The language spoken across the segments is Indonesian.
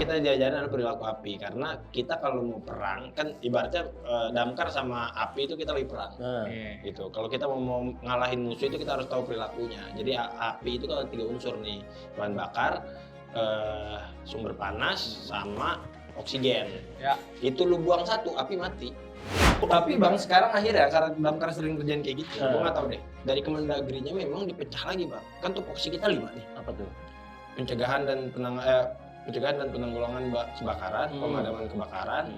kita diajarin adalah perilaku api, karena kita kalau mau perang kan ibaratnya damkar sama api itu kita lagi perang. Gitu. Kalau kita mau ngalahin musuh itu kita harus tahu perilakunya. Jadi api itu kan 3 unsur nih, bahan bakar, sumber panas, sama oksigen. Ya. Itu lu buang satu, api mati. Tapi Bang, sekarang akhirnya karena damkar sering kerjaan kayak gitu, gue nggak tahu deh. Dari Kemendagrinya memang dipecah lagi Bang. Kan tupoksi kita 5 nih. Apa tuh? Pencegahan dan penanggulangan kebakaran, pemadaman kebakaran,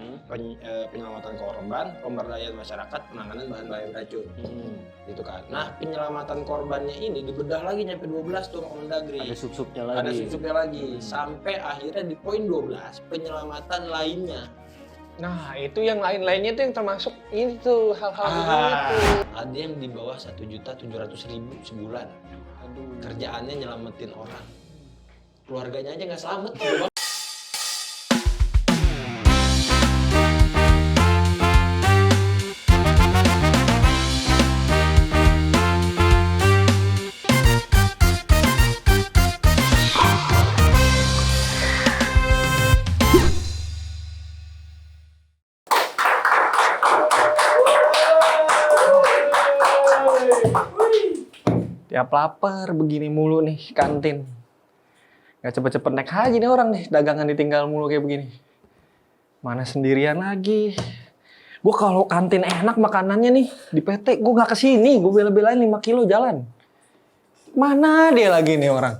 penyelamatan korban, pemberdayaan masyarakat, penanganan bahan bahaya beracun. Gitu kan. Nah, penyelamatan korbannya ini dibedah lagi nyampe 12 tuh Kemendagri. Ada sub-subnya lagi. Sampai akhirnya di poin 12, penyelamatan lainnya. Nah, itu yang lain-lainnya itu yang termasuk ini tuh hal-hal itu. Ada yang di bawah 1.700.000 sebulan. Aduh. Kerjaannya nyelamatin orang. Keluarganya aja nggak selamat. Tiap lapar begini mulu nih kantin. Gak cepet-cepet naik haji nih orang nih, dagangan ditinggal mulu kayak begini. Mana sendirian lagi. Gue kalau kantin enak makanannya nih di PT, gue gak kesini, gue bela-belain 5 kilo jalan. Mana dia lagi nih orang?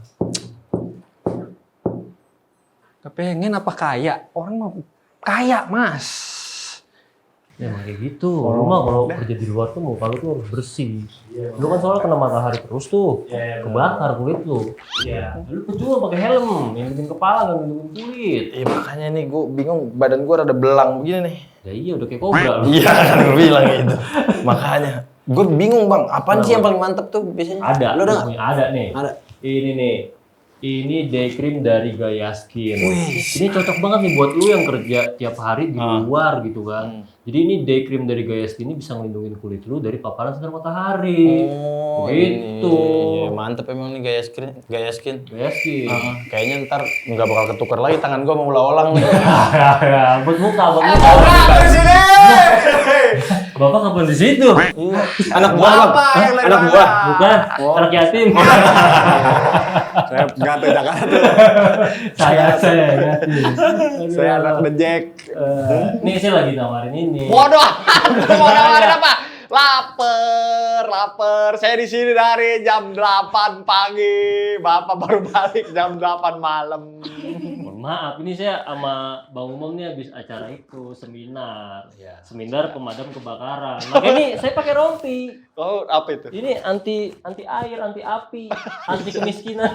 Kepengen apa kaya? Orang mah kaya mas. Ya emang kayak gitu. Lu mah kalau kerja di luar tuh muka lu tuh harus bersih. Lu kan soalnya kena matahari terus tuh, kebakar kulit lu. Lu percuma pakai helm, yang bikin kepala nggak ngelindungin kulit. Iya makanya nih gue bingung, badan gue rada belang begini nih. Ya iya udah kayak kobra lu. Iya kan gue bilang gitu. Makanya gue bingung Bang, apaan sih yang paling mantep tuh biasanya? Ada. Lu Ada nih. Ada. Ini nih. Ini day cream dari Gaya Skin. Ini cocok banget nih buat lu yang kerja tiap hari di luar gitu kan. Jadi ini day cream dari Gaya Skin ini bisa ngelindungin kulit lu dari paparan sinar matahari. Gitu. Iya, mantep emang nih Gaya Skin. Kayaknya ntar nggak bakal ketukar lagi tangan gua mau ulang nih. Buat muka. Di sini. Bapak kapan di situ? Anak buah apa? Anak buah. Bukan. Anak yatim. Saya gato Jakarta. Saya yatim. Saya anak bejek. Nih saya lagi nawarin ini. Waduh, mau nawarin apa? Laper. Saya di sini dari jam 8 pagi. Bapak baru balik jam 8 malam. Mohon maaf, ini saya sama Bang Umam nih habis acara itu, seminar. Seminar pemadam kebakaran. Makanya ini saya pakai rompi. Oh, apa itu? Ini anti air, anti api, anti kemiskinan.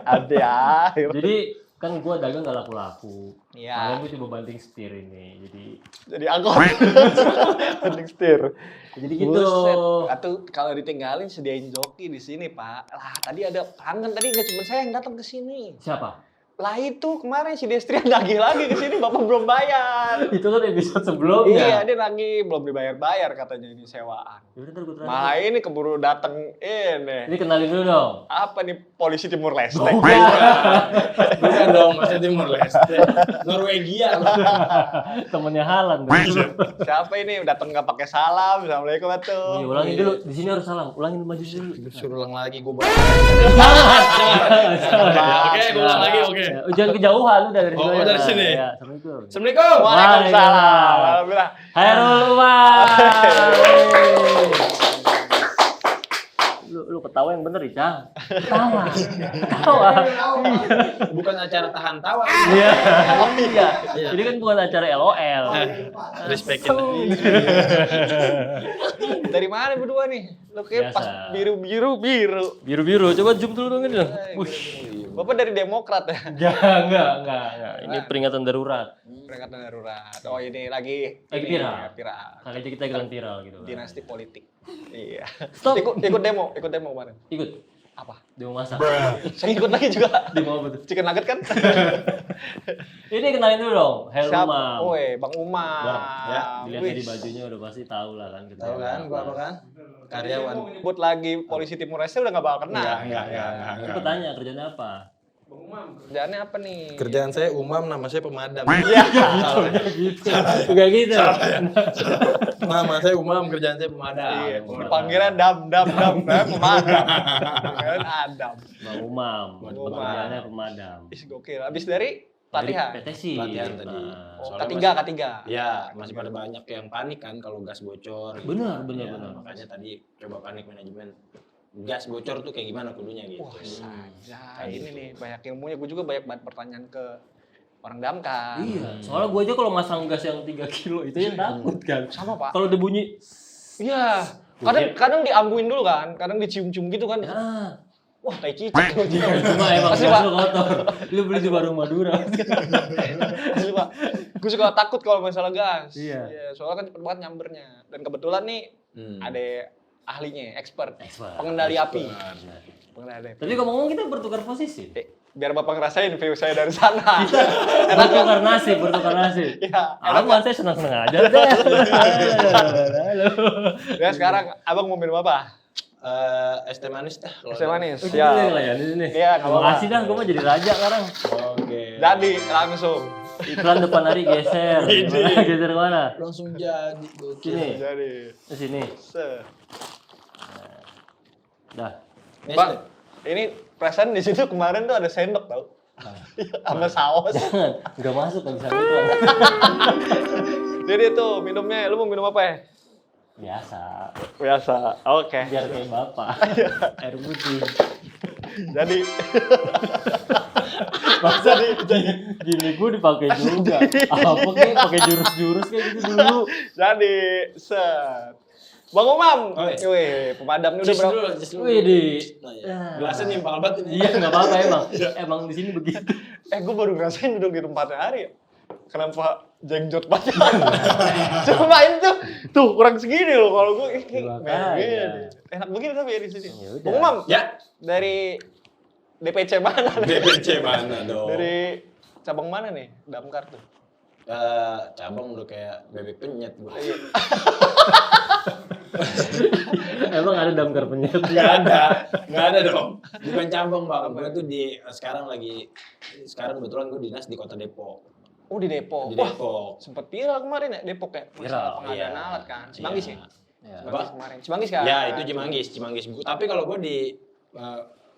Anti air. Jadi kan gue dagang gak laku-laku. Iya. Makanya gue coba banting setir ini. Jadi angkot. Banting setir. Jadi gitu. Atau kalau ditinggalin sediain joki di sini, Pak. Lah, tadi ada pelanggan tadi nggak cuma saya yang datang ke sini. Siapa? Lah itu kemarin si Destrian nagih lagi ke sini, Bapak belum bayar. Itu kan episode sebelumnya. Iya, dia nagih belum dibayar-bayar katanya ini sewaan. Yaudah, ntar gue Malah ini keburu datang ini. Ini kenalin dulu dong. Apa nih polisi Timur Leste? Bukan dong, masa Timur Leste. Norwegia. Temennya Halan. Siapa ini datang nggak pakai salam? Assalamualaikum tuh. Iya, ulangin dulu. Di sini harus salam. Ulangin maju dulu. Suruh ulang lagi gue. Oke, gue ulang lagi, oke. Jangan kejauhan lu dari sini. Oh, dari sini. Ya, Assalamualaikum. Assalamualaikum. Waalaikumsalam. Alhamdulillah. Hairul Umar. Lu ketawa yang bener, Icang. Ketawa. Bukan acara tahan tawa. Iya. Ini kan bukan acara LOL. Respekin. Dari mana berdua nih? Lo kayak pas Biasa. biru. Coba zoom dulu dong ini. Bapak dari Demokrat ya? Enggak. Ini peringatan darurat. Peringatan darurat. Oh ini lagi Viral. Viral. Kali aja kita ikutan viral gitu. Dinasti politik. Iya. Stop. Ikut demo kemarin. Ikut. Apa? Demo masak. Saya ikut lagi juga. Demo apa tuh? Chicken nugget kan? Ini kenalin dulu dong. Hairul Umam. Bang Umar. Ya, dilihat dari bajunya udah pasti tahu lah kan. Tahu kan, gua apa kan? Karyawan. Buat lagi polisi Timur Leste udah nggak bakal kena. Enggak. Aku tanya kerjanya apa? Bang Umam, kerjaannya apa nih? Kerjaan saya umam, nama saya pemadam. Iya. Gitu. Enggak gitu. Nama saya umam, kerjaan saya pemadam. Iya, dipanggilnya dam, pemadam. Kan Adam. Bang Umam, pekerjaannya pemadam. Gokil. Habis dari pelatihan. PT sih. Pelatihan tadi. K3. Ya, masih pada banyak yang panik kan kalau gas bocor. Benar. Makanya tadi coba panik manajemen. Gas bocor tuh kayak gimana kudunya gitu. Wah, saja. Ini nih banyak ilmunya. Gue juga banyak banget pertanyaan ke orang damkar. Iya. Soalnya gue aja kalau masang gas yang 3 kilo itu yang takut kan. Sama Pak. Kalau udah bunyi. Iya. Kadang diambuin dulu kan. Kadang dicium-cium gitu kan. Ya. Wah, tai cicak. Cuma emang Asli, gas Pak. lu kotor. Lu beli di warung Madura. Asli, Pak. Gue suka takut kalau masalah gas. Iya. Soalnya kan cepet banget nyambernya. Dan kebetulan nih ada ahlinya, expert. Expert. Pengendali api. Pengendali. Tapi ngomong-ngomong kita bertukar posisi. Biar Bapak ngerasain view saya dari sana. Bertukar nasib. Iya. Apa saya senang-senang aja deh. Halo. Ya sekarang Abang mau minum apa? Es teh manis dah. Es teh manis. Ya. Lah ya di sini. Iya, Terima kasih dah, gue mau jadi raja sekarang. Oke. Jadi langsung. Iklan depan hari geser. Gimana? Geser kemana? Langsung jadi. Sini. Jadi. Ke sini. Dah. Bang, ini perasaan di situ kemarin tuh ada sendok tau? Sama saus. Jangan, nggak masuk nggak bisa iklan. Jadi tuh minumnya, lu mau minum apa ya? Biasa. Oke. Biar kayak bapak. Air putih. Jadi. Masa gini gue dipakai juga. Apa kayak pakai jurus-jurus kayak gitu dulu. Jadi, set. Bang Umam, wih, pemadam ini udah berapa? Wih di. Gelasnya nimpal banget ini. Iya nggak apa-apa emang. Emang di sini begitu. Gue baru ngerasain duduk di tempatnya Ari ya. Kenapa jengjot banget? Cuma itu tuh kurang segini loh kalau gue enak begini tapi ya di sini. Bang Umam, Ya. dari DPC mana nih? DPC mana dong? Dari cabang mana nih? Damkar tuh. Cabang udah kayak bebek penyet gue. Emang ada damkar penyet? Nggak ada dong. Bukan cabang bang. Gue tuh sekarang kebetulan gue dinas di kota Depok. Oh di Depok. Di Depok. Sempet viral kemarin ya Depok ya. Viral, pengadaan alat kan. Cimanggis ya. Ya. Kemarin. Cimanggis kan? Ya itu Cimanggis. Tapi kalau gue di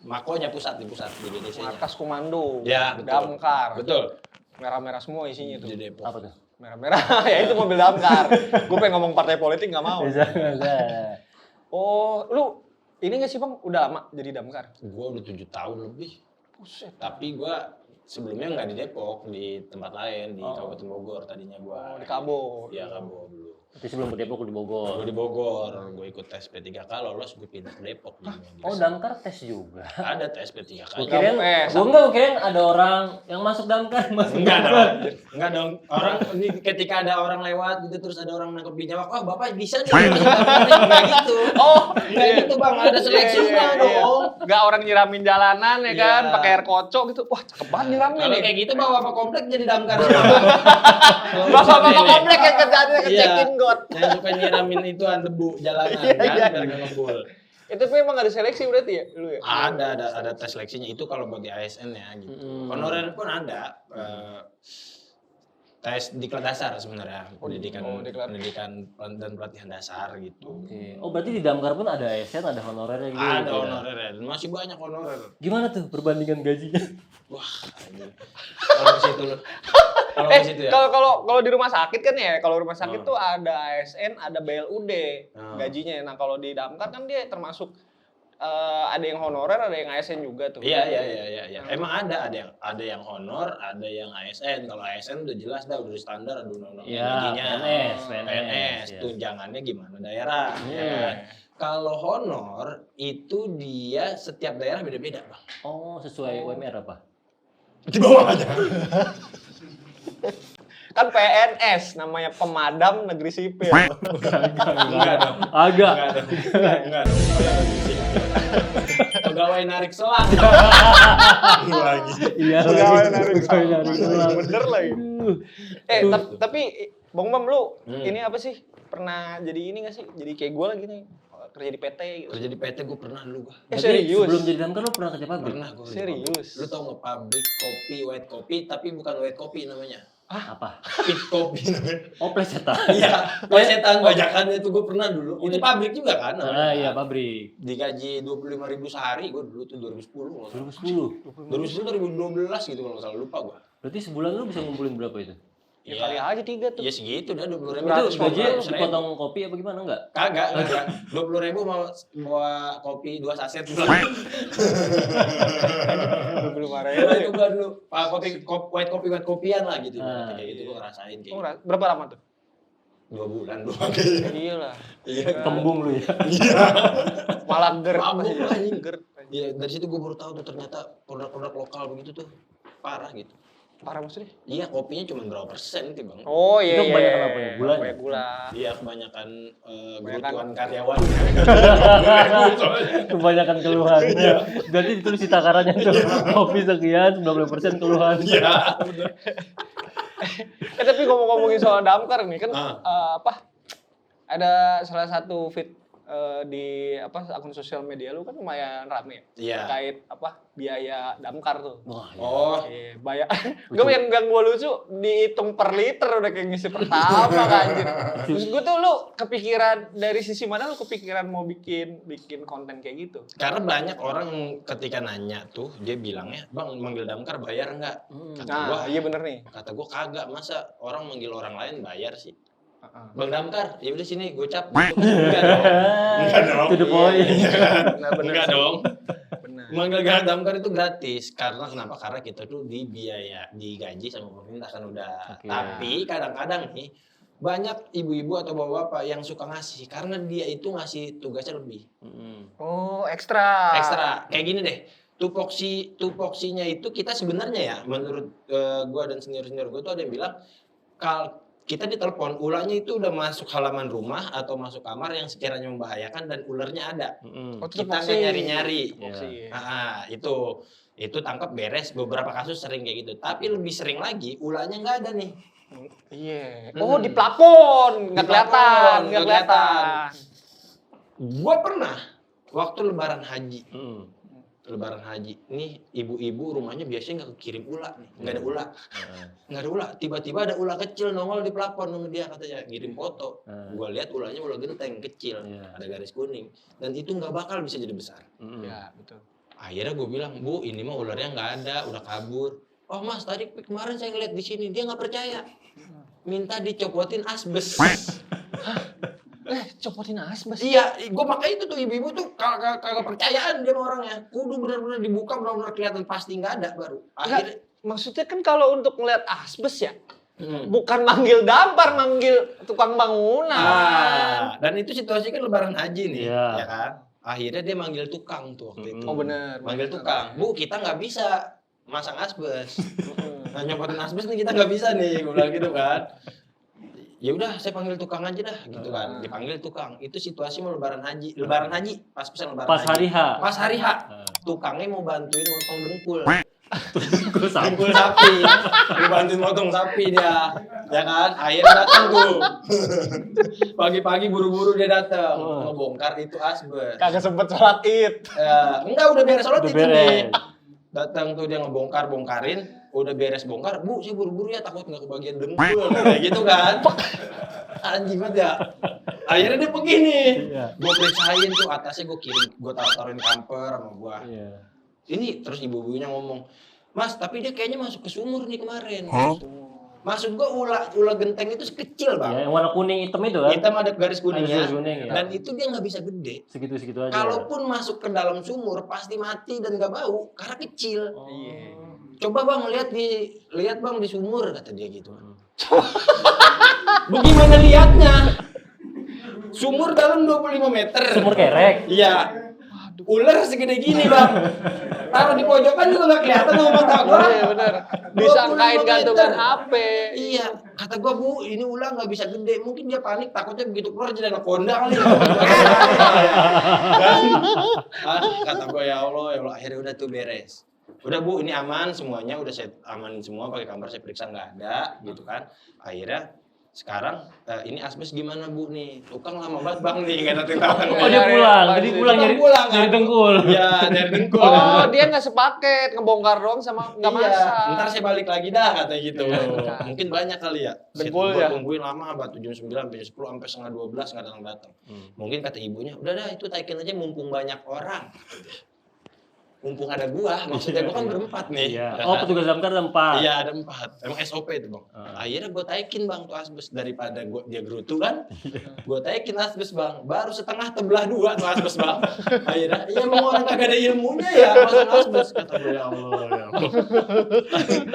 Makonya di pusat di DC-nya. Markas Komando. Ya betul. Damkar. Betul. Merah-merah semua isinya tuh. Di Depok. Apa tuh? Merah-merah. Ya itu mobil damkar. Gue pengen ngomong partai politik nggak mau. Bisa. Oh, lu ini nggak sih bang? Udah lama jadi damkar? Gue udah 7 tahun lebih. Buset. Tapi gue sebelumnya nggak di Depok, di tempat lain, di Kabupaten Bogor tadinya gue. Oh, di Kabo. Iya Kabo dulu. Tapi sebelum ke Depok di Bogor. Gue di Bogor, gue ikut tes P3K, lolos gue pindah ke Depok. Oh damkar tes juga. Ada tes P3K. Gue kirain ada orang yang masuk damkar masuk. Enggak dong. Orang ini ketika ada orang lewat gitu terus ada orang nangkep bijawak, wah bapak bisa nih. Enggak gitu. Enggak gitu bang, ada seleksinya dong. Enggak orang nyiramin jalanan ya kan, pakai air kocok gitu. Wah cakep banget nyiramin nih. Kalau kayak gitu bapak komplek jadi damkar. Bapak komplek yang kerjaannya ngecekin got. Yang suka nyiramin ituan debu jalanan kan biar nggak ngebul. Itu memang ada seleksi berarti ya dulu ya? Ada tes seleksinya itu kalau buat di ASN ya gitu. Honorer pun ada. Tes diklat dasar sebenarnya, pendidikan dan pelatihan dasar gitu. Oh berarti di damkar pun ada ASN, ada honorernya gitu? Ada honorernya, dan masih banyak honorer. Gimana tuh perbandingan gajinya? Wah, kalau ke situ loh. Kalau ke situ ya. Kalau di rumah sakit kan ya, kalau rumah sakit tuh ada ASN, ada BLUD gajinya. Nah kalau di damkar kan dia termasuk ada yang honorer, ada yang ASN juga tuh. Iya. Emang ada yang honor, ada yang ASN. Kalau ASN udah jelas dah, udah standar, ada undang-undang gajinya. PNS. Tunjangannya gimana daerah. Ya. Kalau honor itu dia setiap daerah beda-beda, Bang. Oh, sesuai UMR apa? Di bawah aja. Kan PNS namanya pemadam negeri sipil. Enggak dong. Agak. Enggak dong. Pegawai narik selang. Lagi. Iya. Pegawai narik selang. Bener lagi. Tapi Bang Mam lu ini apa sih? Pernah jadi ini nggak sih? Jadi kayak gue lagi nih. kerja di PT gitu. Kerja di PT gue pernah dulu gue. Serius? Sebelum jadi damkar lo pernah kerja pabrik? Pernah gue. Serius? Lu tau nggak pabrik kopi, white kopi, tapi bukan white kopi namanya. Apa? Pit kopi namanya. Oh, plesetan. Iya, plesetan bajakannya itu gue pernah dulu. Itu pabrik juga kan namanya. Iya, pabrik. Digaji 25.000 sehari, gue dulu tuh 2010. 2010. 2012 gitu kalau nggak salah, lupa gue. Berarti sebulan lo bisa ngumpulin berapa itu? Ya kali aja 3 tuh. Ya segitu dah 20.000. Itu gaji dipotong kopi apa gimana enggak? Kagak. 20.000 mau bawa kopi 2 saset pulang. 25.000. Itu gua dulu white kopian lah gitu. Kayak gitu gua ngerasain kayak. Oh, berapa lama tuh? 2 bulan doang kayaknya. Iya lah. Iya. Kembung lu ya. Iya. Malah ger. Mabuk anjing. Ger. Iya, dari situ gua baru tahu tuh ternyata produk-produk lokal begitu tuh parah gitu. Parah maksudnya? Iya, kopinya cuma berapa persen sih, Bang? Oh iya. Itu kebanyakan apa ya? Gulanya? Banyak gula. Iya, kebanyakan kebutuhan karyawan. Kebanyakan keluhan. Berarti ditulis di takarannya tuh. Kopi sekian, 90% keluhan. Iya. Tapi ngomongin soal damkar nih kan ada salah satu feed di akun sosial media lu kan lumayan rame Iya. terkait biaya damkar tuh. Wah, iya. Oh, Bayar. Gue yang gue lucu dihitung per liter udah kayak ngisi pertama kan anjir. Terus gue tuh lu kepikiran dari sisi mana lu kepikiran mau bikin konten kayak gitu? karena banyak orang ketika nanya tuh dia bilangnya, "Bang, manggil damkar bayar nggak?" Kata gua, Iya bener nih. Kata gue kagak, masa orang manggil orang lain bayar sih. Bang Damkar, ya udah sini gocap. Enggak dong. Enggak dong. To the point. Enggak dong. Benar. Manggil Damkar itu gratis. Karena kenapa? Karena kita tuh digaji sama pemerintah kan udah. Oke. Tapi kadang-kadang nih banyak ibu-ibu atau bapak-bapak yang suka ngasih karena dia itu ngasih tugasnya lebih. Oh, ekstra. Ekstra. Kayak gini deh. Tupoksinya itu kita sebenarnya ya menurut gua dan senior-senior gua tuh ada yang bilang kita ditelepon, ulahnya itu udah masuk halaman rumah atau masuk kamar yang sekiranya membahayakan dan ularnya ada. Kita nggak nyari-nyari. Itu tangkap beres. Beberapa kasus sering kayak gitu. Tapi lebih sering lagi ulahnya nggak ada nih. Iya. Oh, di plafon, nggak kelihatan. Gua pernah waktu Lebaran Haji. Lebaran Haji, nih ibu-ibu rumahnya biasanya nggak kekirim ular nih, nggak ada ular, tiba-tiba ada ular kecil nongol di plafon sama dia katanya ngirim foto, gua lihat ularnya ular genteng kecil, ada garis kuning, dan itu nggak bakal bisa jadi besar. Ya betul. Akhirnya gue bilang, "Bu, ini mah ularnya nggak ada, udah kabur." "Oh Mas, tadi kemarin saya ngeliat di sini." Dia nggak percaya, minta dicopotin asbes. Copotin asbes. Iya, gue makanya itu tuh ibu-ibu tuh kagak percayaan dia sama orangnya. Kudu benar-benar dibuka, benar-benar kelihatan pasti nggak ada baru. Akhirnya, maksudnya kan kalau untuk ngeliat asbes ya, bukan manggil damkar, manggil tukang bangunan. Dan itu situasi kan Lebaran Haji nih, Iya. ya kan? Akhirnya dia manggil tukang tuh waktu itu. Oh benar. Manggil tukang, "Bu, kita nggak bisa masang asbes." Nah, nyopotin asbes nih kita nggak bisa nih, gue bilang gitu kan. Ya udah, saya panggil tukang aja dah, gitu kan. Dipanggil tukang. Itu situasi mau Lebaran Haji, pas pesan Lebaran Pas hari H. Pas hari H. Tukangnya mau bantuin motong dengkul. Dengkul Dengkul sapi. Dibantuin motong sapi dia. Ya kan? Akhirnya datang tuh. Pagi-pagi buru-buru dia datang. Ngebongkar itu asbes. Kagak sempet sholat Id. Enggak, udah beres sholat Udah itu nih. beres. Datang tuh dia ngebongkarin, udah beres bongkar, "Bu, saya buru-buru ya takut nggak kebagian dengkul." Kayak gitu kan. Anjing banget ya. Akhirnya dia pergi nih. Iya. Gue periksain tuh atasnya, gue kirim, gue taruhin kamper sama gue. Iya. Ini terus ibu-ibunya ngomong, "Mas, tapi dia kayaknya masuk ke sumur nih kemarin." Maksud gue ular genteng itu kecil Ya, bang. yang warna kuning hitam itu kan? Hitam ada garis kuningnya. Garis kuning, ya. Dan itu dia nggak bisa gede. Segitu-segitu aja. Kalaupun masuk ke dalam sumur pasti mati dan nggak bau karena kecil. Iya. Coba bang lihat bang di sumur, kata dia gitu. Bagaimana lihatnya? Sumur dalam 25 meter. Sumur kerek. Iya. Ular segede gini bang. Taruh di pojokan juga nggak kelihatan sama mata gua. Iya benar. Disangkain 25 gantungan meter. HP. Iya. Kata gua, "Bu, ini ular nggak bisa gede. Mungkin dia panik, takutnya begitu keluar jadi anaconda kali." Kata gua, ya Allah. Akhirnya udah tuh beres. Udah Bu, ini aman semuanya, udah saya amanin semua, pakai kamar saya periksa nggak ada, gitu kan. Akhirnya Sekarang ini asbes gimana Bu nih? Tukang lama banget Bang nih, nggak datang. Oh dia pulang, jadi pulang dari Dengkul. Iya, dari Dengkul. Oh, dia nggak sepaket, ngebongkar doang sama nggak masak. Ntar saya balik lagi dah katanya gitu. Mungkin banyak kali ya. Dengkul ya. Tungguin lama banget jam 9 sampai jam 10 sampai setengah 12 nggak datang. Mungkin kata ibunya, udah dah itu taikin aja mumpung banyak orang. Mumpung ada gua, maksudnya gua kan berempat nih. Iya. Oh, petugas damkar ada 4. Iya, ada 4. Emang SOP itu, Bang. Akhirnya gua taikin Bang tuh asbes daripada dia gerutu kan. Gua taikin asbes Bang. Baru setengah tebelah 2 tuh asbes Bang. Akhirnya, ya emang orang kagak ada ilmunya ya pasang asbes kata gua, ya Allah. Ya Allah.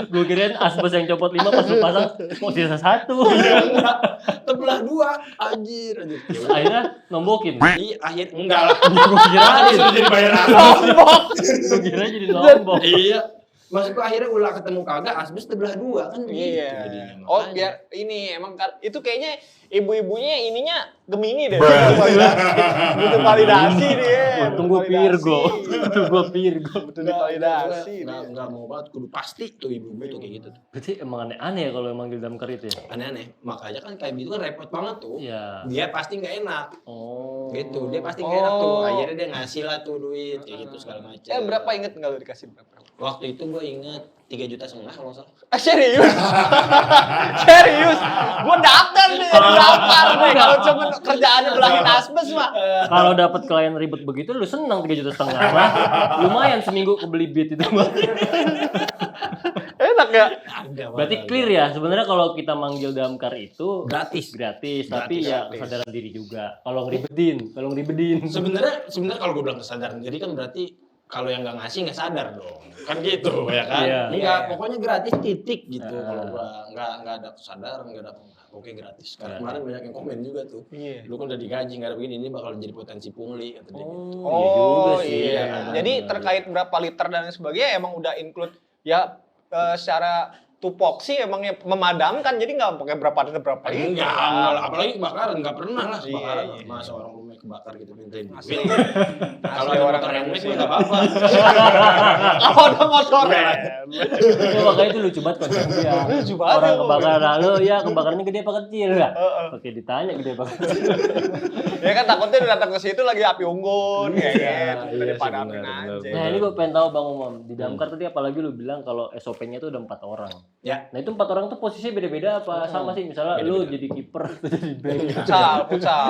Gue kirain asbes yang copot 5 pas lu pasang kok sisa 1. Enggak, tebelah 2. Anjir. Akhirnya nombokin. Iya, enggak lah. Gue kirain Sudah jadi bayar asbes. Gue kira jadi nombok. Iya. Maksudku akhirnya ulah ketemu kagak asbes tebelah 2 kan gitu. Iya. Oh, biar ini emang itu kayaknya ibu-ibunya ininya Gemini deh. Butuh validasi dia. Tunggu Virgo. Tunggu Virgo. Butuh validasi. Enggak mau banget kudu pasti tuh ibu-ibu tuh kayak gitu tuh. Berarti emang aneh-aneh ya kalau manggil damkar itu ya? Aneh-aneh. Makanya kan kayak gitu kan repot banget tuh. Iya. Dia pasti nggak enak. Oh. Gitu. Dia pasti nggak enak tuh. Akhirnya dia ngasih lah tuh duit kayak gitu segala macam. Berapa inget nggak lu dikasih berapa? Waktu itu gue inget 3,5 juta kalau nggak salah. Serius? Serius? Gue daftar nih, kalau cuma kerjaannya belangin asbes mah. Kalau dapat klien ribet begitu lu senang 3,5 juta lah. Lumayan seminggu kebeli beat itu. Enak ya? Berarti clear ya sebenarnya kalau kita manggil damkar itu Gratis. tapi ya kesadaran diri juga. Kalau ngeribetin. Sebenarnya kalau gue bilang kesadaran diri kan berarti kalau yang nggak ngasih nggak sadar dong, kan gitu ya kan? Iya. Enggak, pokoknya gratis titik gitu. Kalau gua nggak ada kesadaran, nggak ada oke gratis. Karena kemarin banyak yang komen juga tuh. Iya. Lu kan udah digaji nggak ada begini, ini bakal jadi potensi pungli kata dia. Iya juga sih. Iya. Jadi terkait berapa liter dan sebagainya emang udah include ya secara tupoksi emangnya memadamkan, jadi nggak pakai berapa liter. Enggak, apalagi kebakaran nggak pernah lah kebakaran. Masa orang rumah kebakar gitu mintain duit. Kalau ada orang yang mix nggak apa-apa. Kalau ada motor. Ya, makanya itu lucu banget konsep dia. Lucu banget. Orang kebakaran lalu ya kebakarannya gede apa kecil ya? Oke ditanya gede apa kecil. Ya kan takutnya datang ke situ lagi api unggun ya kan. Iya, Dipadamin benar. aja. Nah ini gue pengen tahu Bang Umam di damkar tadi apalagi lu bilang kalau SOP-nya itu udah 4 orang. Ya. Nah itu 4 orang tuh posisinya beda-beda apa sama sih? Misalnya lu jadi kiper atau jadi back. Futsal.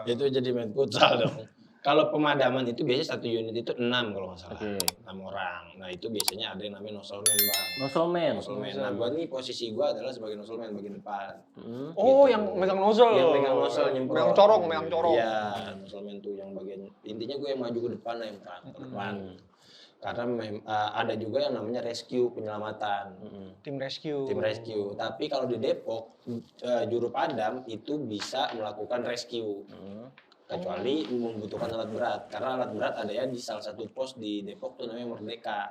Itu jadi main futsal dong. Kalau pemadaman itu biasanya satu unit itu 6 kalau nggak salah. 6 orang. Nah itu biasanya ada yang namanya nozzleman Bang. Nozzleman. Nah gua nih posisi gua adalah sebagai nozzleman bagian depan. Oh, Gitu. yang megang nozzle. Yang megang nozzle nyemprot. Megang corong. Iya, nozzleman tuh yang bagian intinya gue yang maju ke depan lah yang perang ke depan. Karena ada juga yang namanya rescue penyelamatan. Tim rescue. Tapi kalau di Depok juru padam itu bisa melakukan rescue. Kecuali membutuhkan alat berat. Karena alat berat ada ya di salah satu pos di Depok tuh namanya Merdeka.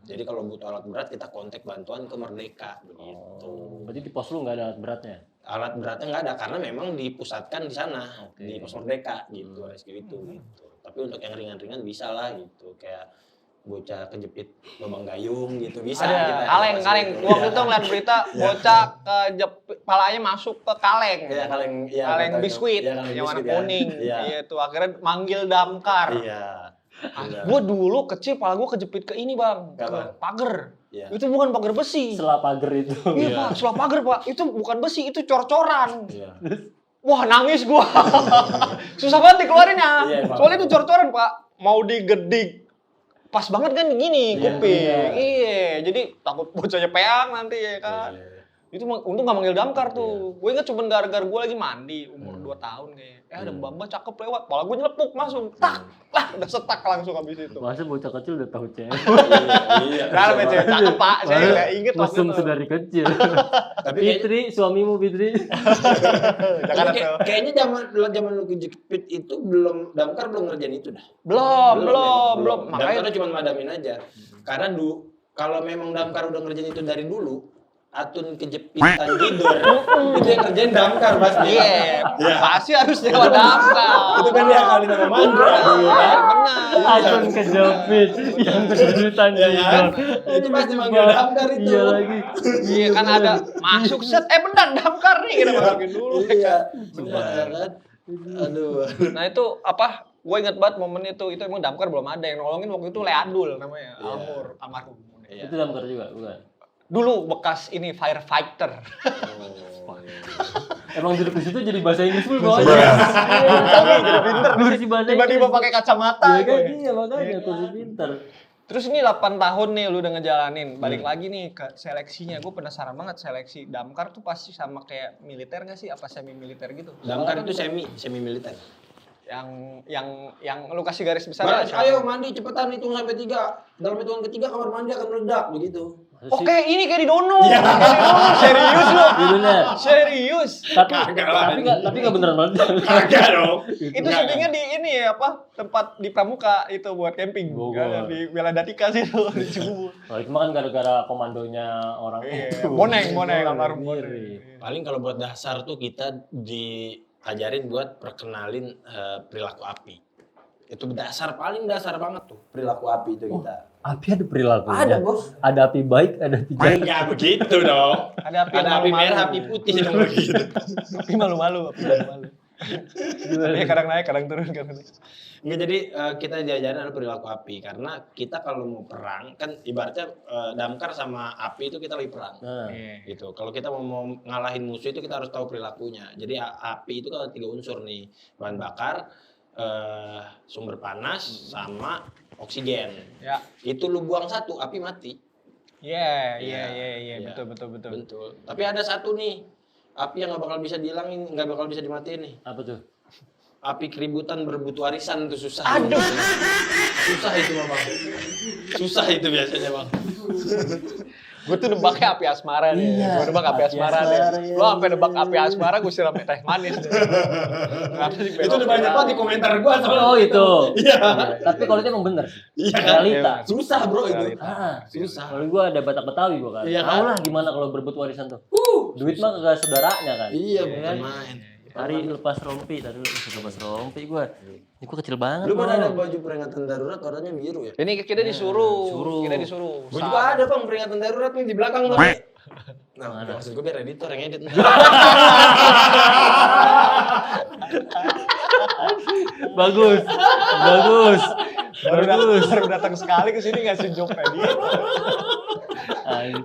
Jadi kalau butuh alat berat kita kontak bantuan ke Merdeka begitu. Berarti di pos lu nggak ada alat beratnya? Alat beratnya nggak ada karena memang dipusatkan di sana di pos Merdeka gitu rescue itu gitu. Tapi untuk yang ringan-ringan bisa lah gitu kayak bocah kejepit lubang gayung gitu bisa. Ada kaleng. Waktu itu ngeliat berita bocah kejepit palanya masuk ke kaleng. Iya kaleng biskuit yang warna kuning. Iya tuh akhirnya manggil damkar. Iya. Gue dulu kecil pala gue kejepit ke ini Bang, ke pagar. Iya. Itu bukan pagar besi. Setelah pagar itu. Iya Pak, setelah pagar Pak. Itu bukan besi, itu cor-coran. Iya. Wah nangis gua. Susah banget dikeluarinnya. Iya, soalnya itu cor-coran Pak. Mau digedik. Pas banget kan gini kuping. Iya, jadi takut bocahnya peang nanti ya kan. Itu untung gak manggil damkar tuh. Gue inget cuma gara-gara gue lagi mandi umur 2 tahun kayaknya. Ada mbak cakep lewat, pala gue nyelepuk langsung. Tak, udah setak langsung habis itu. Masa bocah kecil udah tahu cewek. Iya. Nah, cewek cakep Pak. Saya udah inget waktu Mesum itu. sedari kecil. Tapi Fitri, suamimu Fitri. kayaknya zaman lu kejepit itu damkar belum ngerjain itu dah. Belum. Damkarnya cuma madamin aja. Karena kalau memang damkar udah ngerjain itu dari dulu, Atun kejepitan tidur. Itu yang kerjain damkar pasti. Iya, pasti harus nyewa damkar. Itu kan dia kali nama Mandra dulu kan. Benar. Atun kejepit yang kesulitan tidur. Itu pasti manggil damkar itu. Iya lagi. Iya kan ada masuk set, benar damkar nih kita masukin dulu. Iya. Benar kan. Aduh. Nah itu apa? Gue inget banget momen itu emang damkar belum ada yang nolongin waktu itu Leadul namanya, almarhum. Itu damkar juga, bukan? Dulu bekas ini firefighter. Emang duduk di situ jadi bahasa Inggris dulu Jadi pinter. Tiba-tiba pakai kacamata. Iya kan, iya makanya kursi pinter. Terus ini 8 tahun nih lu udah ngejalanin. Balik lagi nih ke seleksinya. Gue penasaran banget seleksi damkar tuh pasti sama kayak militer nggak sih? Apa semi militer gitu? Damkar itu semi militer. Yang lu kasih garis besar. Ayo mandi cepetan, hitung sampai 3. Dalam hitungan ketiga kamar mandi akan meledak begitu. Oke, ini kayak di Dono. Serius lu? Serius. Tapi nggak beneran meledak. Kagak dong. Itu syutingnya di ini ya apa? Tempat di Pramuka itu buat camping. Kan di Weladatika sih itu di Cibubur. Oh, itu mah kan gara-gara komandonya orang itu. Boneng almarhum. Paling kalau buat dasar tuh kita diajarin buat perkenalin perilaku api. Itu paling dasar banget tuh perilaku api itu kita. Api ada perilaku. Ada, Bos. Ada api baik, ada api jahat. Enggak begitu dong. Ada api merah, api putih dong begitu. Api malu-malu. Dia kadang naik, kadang turun kan. Enggak, jadi kita diajarin ada perilaku api karena kita kalau mau perang kan ibaratnya damkar sama api itu kita lagi perang. Gitu. Kalau kita mau ngalahin musuh itu kita harus tahu perilakunya. Jadi api itu kan ada 3 unsur nih. Bahan bakar, sumber panas sama oksigen. Ya. Itu lu buang satu, api mati. Iya, betul. Betul. Tapi ada satu nih, api yang nggak bakal bisa dihilangin, nggak bakal bisa dimatiin nih. Apa tuh? Api keributan berebut warisan tuh susah. Aduh. Susah itu Bang. Susah itu biasanya Bang. Gue tuh nebaknya api asmara nih. Iya, Gue nebak api asmara nih. Lo sampai nebak api asmara, gue siram teh manis deh. Itu udah banyak banget di komentar gue soalnya. Oh itu. Iya. Tapi kalau itu emang bener. Iya. Realita. Susah bro itu. Susah. Kalau gue ada Batak Betawi gue kan. Iya, Tahu lah gimana kalau berebut warisan tuh. Duit mah kagak saudaranya kan. Iya, bukan main. Tadi lepas rompi, gue. Ini gue kecil banget. Lu kan ada baju peringatan darurat warnanya biru ya? Ini kita disuruh. Kita disuruh. Gue juga ada Bang peringatan darurat nih di belakang tapi. Nah, maksud gue biar editor yang edit. Bagus. Baru datang sekali ke sini ngasih joke tadi.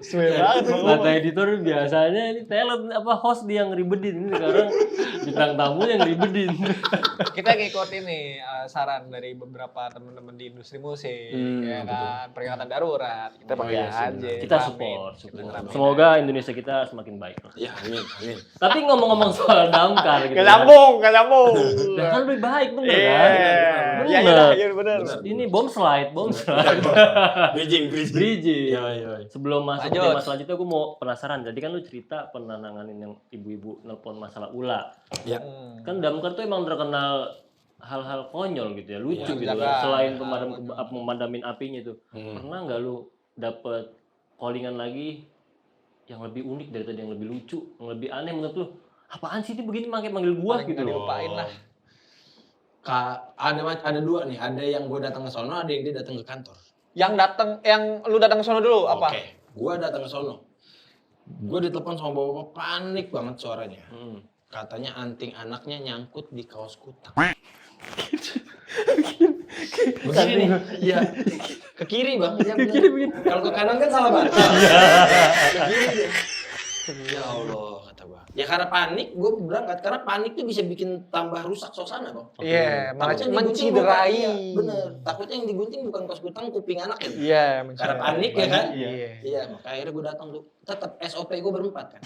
Suwe banget. Kata editor biasanya ini talent host dia yang ribedin, ini sekarang bintang tamu yang ribedin. Kita ngikut ini saran dari beberapa teman-teman di industri musik, ya kan, peringatan darurat. Kita pakai aja. Kita support. Semoga Indonesia kita semakin baik. Ya, amin. Tapi ngomong-ngomong soal damkar gitu. Gak nyambung. Kan lebih baik bener kan? Iya bener. Ini bom slide. Bridging. Iya. Sebelum masuk ke tema selanjutnya, gue mau penasaran. Jadi kan lu cerita pernah nanganin yang ibu-ibu nelpon masalah ular. Ya. Kan damkar tuh emang terkenal hal-hal konyol gitu ya, lucu gitu kan. Selain memadamin apinya tuh. Pernah nggak lu dapet callingan lagi yang lebih unik dari tadi, yang lebih lucu, yang lebih aneh menurut lu? Apaan sih ini begini manggil gua gitu loh. Lupain lah. Ada 2 nih, ada yang gue datang ke sono, ada yang dia datang ke kantor. Yang lu datang ke sono dulu apa? Oke, gue datang ke sono. Gue ditelepon sama bapak, panik banget suaranya. Katanya anting anaknya nyangkut di kaos kutang. Begini nih, iya. Ke kiri Bang, ya ke kiri begini. Kalau ke kanan kan salah banget. Ke kiri dia. Ya Allah, kata gua. Ya karena panik, gue berangkat. Karena panik tuh bisa bikin tambah rusak suasana Bang. Iya, malah menciderai. Bener, takutnya yang digunting bukan kaos kutang, kuping anak ya. Iya, karena panik ya kan. Iya, makanya akhirnya gue datang tuh. Tetap SOP gue berempat kan.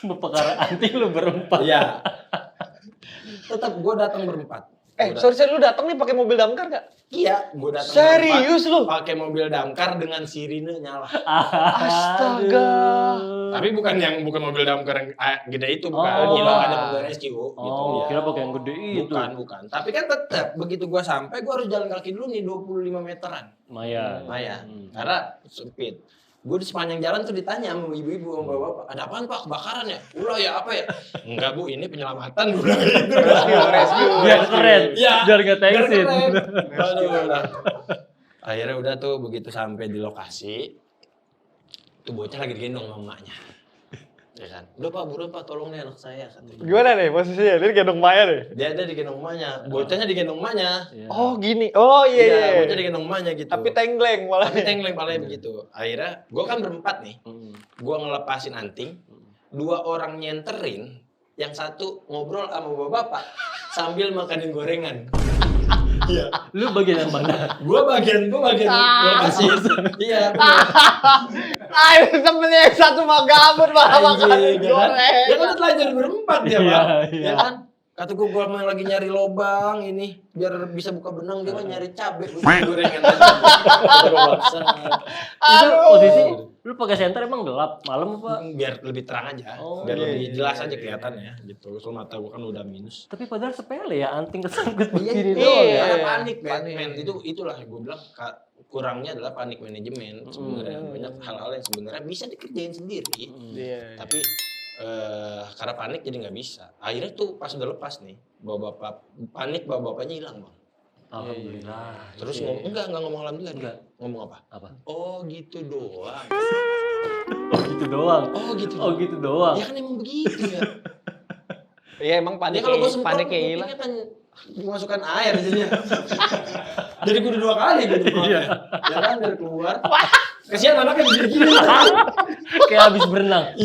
Perkara anting lu berempat. Iya. Tetap gue datang berempat. Sorry, lu datang nih pakai mobil damkar gak? Iya, gue datang. Serius lu? Pakai mobil damkar dengan sirine nyala. Astaga. Tapi bukan mobil damkar yang gede itu, bukan. Hilang ada mobil rescue gitu ya. Kira pakai yang gede itu. Bukan. Tapi kan tetap begitu gue sampai, gue harus jalan kaki dulu nih 25 meteran. Lumayan. Karena sempit. Gue di sepanjang jalan tuh ditanya sama ibu-ibu sama bapak, ada apaan Pak? Kebakaran ya? Ulah ya apa ya? Enggak Bu, ini penyelamatan. Gue bilang gitu. Rescue. Biar keren. Ya, Biar nggak tensin. Aduh. Akhirnya udah tuh begitu sampai di lokasi, tuh bocah lagi digendong sama emaknya. Ya kan? Udah Pak, buruan Pak, tolong nih anak saya. Katanya. Gimana nih posisinya? Dia digendong Maya nih? Dia ada digendong emaknya, bocahnya digendong emaknya. Oh gini, oh iya. Bocah digendong emaknya gitu. Tapi tengleng malah. Tapi tengleng palanya begitu. Akhirnya, gue kan berempat nih. Gue ngelepasin anting, 2 orang nyenterin, yang satu ngobrol sama bapak sambil makanin gorengan. Iya. Lu bagian yang mana? Gue bagian lokasi. Iya. Temennya yang satu mah gabut malah makanin goreng. Ya kan telanjur berempat ya Pak. Iya. Ya kan? Kata gue lagi nyari lobang ini biar bisa buka benang, dia mah nyari cabai gorengan aja. Itu posisi lu pakai senter emang gelap malam apa? Biar lebih terang aja, biar lebih jelas aja kelihatannya gitu. Soal mata gue kan udah minus. Tapi padahal sepele ya, anting kesangkut begini Iya, doang ya. karena panik men. Itulah gue bilang kurangnya adalah panik manajemen sebenarnya. Banyak hal-hal yang sebenarnya bisa dikerjain sendiri. Tapi karena panik jadi nggak bisa. Akhirnya tuh pas udah lepas nih, bawa bapaknya hilang Bang. Alhamdulillah. Terus enggak ngomong alhamdulillah. Enggak. Ngomong apa? Apa? Oh gitu doang. Oh gitu doang. Oh gitu doang. Ya kan emang begitu ya. Iya emang Ya kalau gue semprot paniknya hilang. kan dimasukkan air jadinya. Jadi gue udah 2 kali gue semprotnya. Ya kan dari keluar. Kasihan anaknya gini-gini. Kayak habis berenang.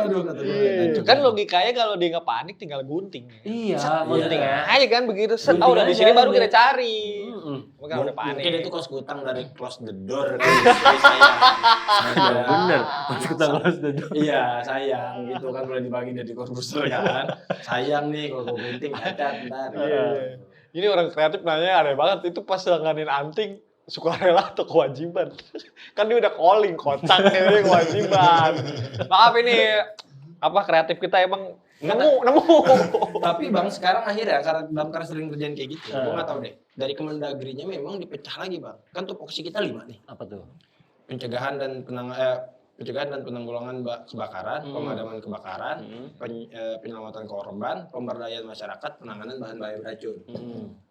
Aduh kata gue. Kan logikanya kalau dia nggak panik tinggal gunting. Iya, Gunting maksudnya. aja kan begitu. Set, Gunting udah di aja sini baru udah. kita cari. Bukan udah Mungkin panik. itu kos kutang dari close the door kan. Saya. Bener. Pas kita bahas dulu. Iya sayang gitu kan boleh dibagi dari korbuser kan. Sayang nih kalau gue gunting cacat ntar. Ini orang kreatif nanya aneh banget. Itu pas langanin anting sukarela atau kewajiban? Kan dia udah calling kotak ini kewajiban. Maaf ini kreatif kita emang nemu. Tapi Bang sekarang akhirnya karena Damkar sering kerjaan kayak gitu, gue nggak tahu deh. Dari Kemendagrinya memang dipecah lagi Bang. Kan tupoksi kita 5 nih. Apa tuh? Pencegahan dan penanggulangan kebakaran, pemadaman kebakaran, penyelamatan korban, pemberdayaan masyarakat, penanganan bahan bahaya beracun.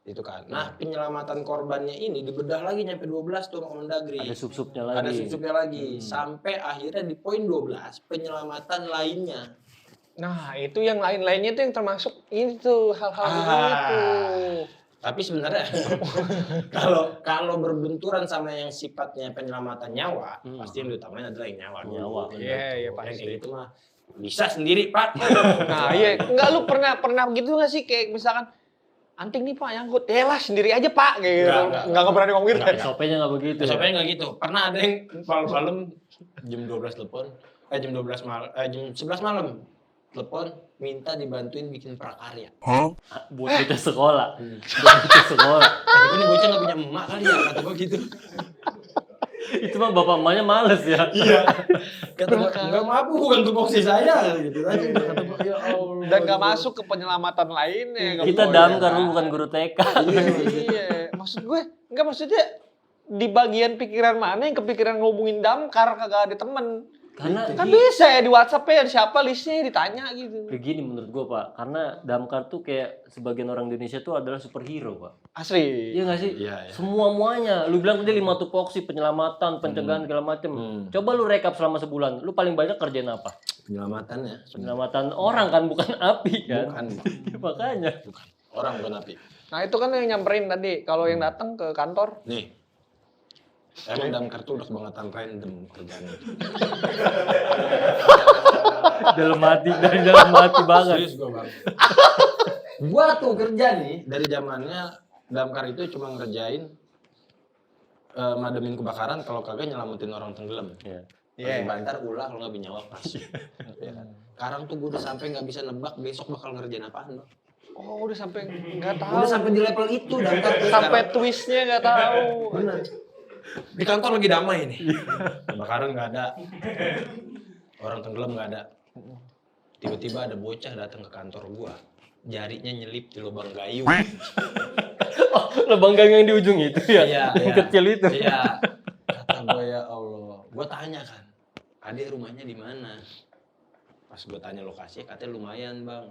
Itu kan. Nah, penyelamatan korbannya ini dibedah lagi nyampe 12 tuh sama Kemendagri. Ada sub-subnya lagi. Sampai akhirnya di poin 12 penyelamatan lainnya. Nah, itu yang lain-lainnya tuh yang termasuk ini tuh hal-hal begitu. Tapi sebenarnya kalau berbenturan sama yang sifatnya penyelamatan nyawa, pasti yang diutamain adalah yang nyawa. Iya, Yang pasti. kayak gitu mah bisa sendiri, Pak. Nah, iya. Enggak, lu pernah gitu nggak sih kayak misalkan anting nih Pak nyangkut, lah sendiri aja Pak kayak gitu. Enggak berani ngomong gitu. SOP-nya nggak begitu. SOP-nya nggak gitu. Pernah ada yang malam-malam jam 12 telepon, jam 11 malam telepon minta dibantuin bikin prakarya. Buat bocah sekolah. Kata gue nih bocah nggak punya emak kali ya, kata gue gitu. Itu mah bapak emaknya males ya. Iya. Kata gue nggak mampu bukan tupoksi saya gitu aja. Kata gue ya Allah. Dan nggak masuk ke penyelamatan lainnya. Kita damkar lu bukan guru TK. Iya. Maksudnya di bagian pikiran mana yang kepikiran ngomongin damkar kagak ada temen. Karena Kan bisa ya di WhatsApp ya siapa listnya ditanya gitu. kayak gini menurut gua Pak, karena damkar tuh kayak sebagian orang Indonesia tuh adalah superhero Pak. Asli. Iya nggak sih? Iya. Semua-muanya. Lu bilang dia 5 tupoksi, penyelamatan, pencegahan segala macem. Coba lu rekap selama sebulan, lu paling banyak kerjain apa? Penyelamatannya. Penyelamatan orang kan, bukan api kan? Bukan. Makanya. Bukan. Orang bukan api. Nah itu kan yang nyamperin tadi. Kalau yang datang ke kantor. Nih. Emang damkar tuh udah kebangetan random kerjaannya. Dalam hati banget. Serius gue Bang. Gua tuh kerja nih dari zamannya damkar itu cuma ngerjain mademin kebakaran, kalau kagak nyelamatin orang tenggelam. Iya. Bantar ulah kalau nggak bernyawa pas. Sekarang tuh gue udah sampai nggak bisa nebak besok bakal ngerjain apaan Bang. Oh udah sampai nggak tahu. Udah sampai di level itu damkar. Sampai twistnya nggak tahu. Bener. Di kantor lagi damai nih. Kebakaran nggak ada. Orang tenggelam nggak ada. Tiba-tiba ada bocah datang ke kantor gua. jarinya nyelip di lubang gayu. Oh, lubang gayu yang di ujung itu ya? Iya, yang kecil itu. Iya. Kata gue ya Allah. Gue tanya kan, adik rumahnya di mana? Pas gue tanya lokasinya, katanya lumayan bang.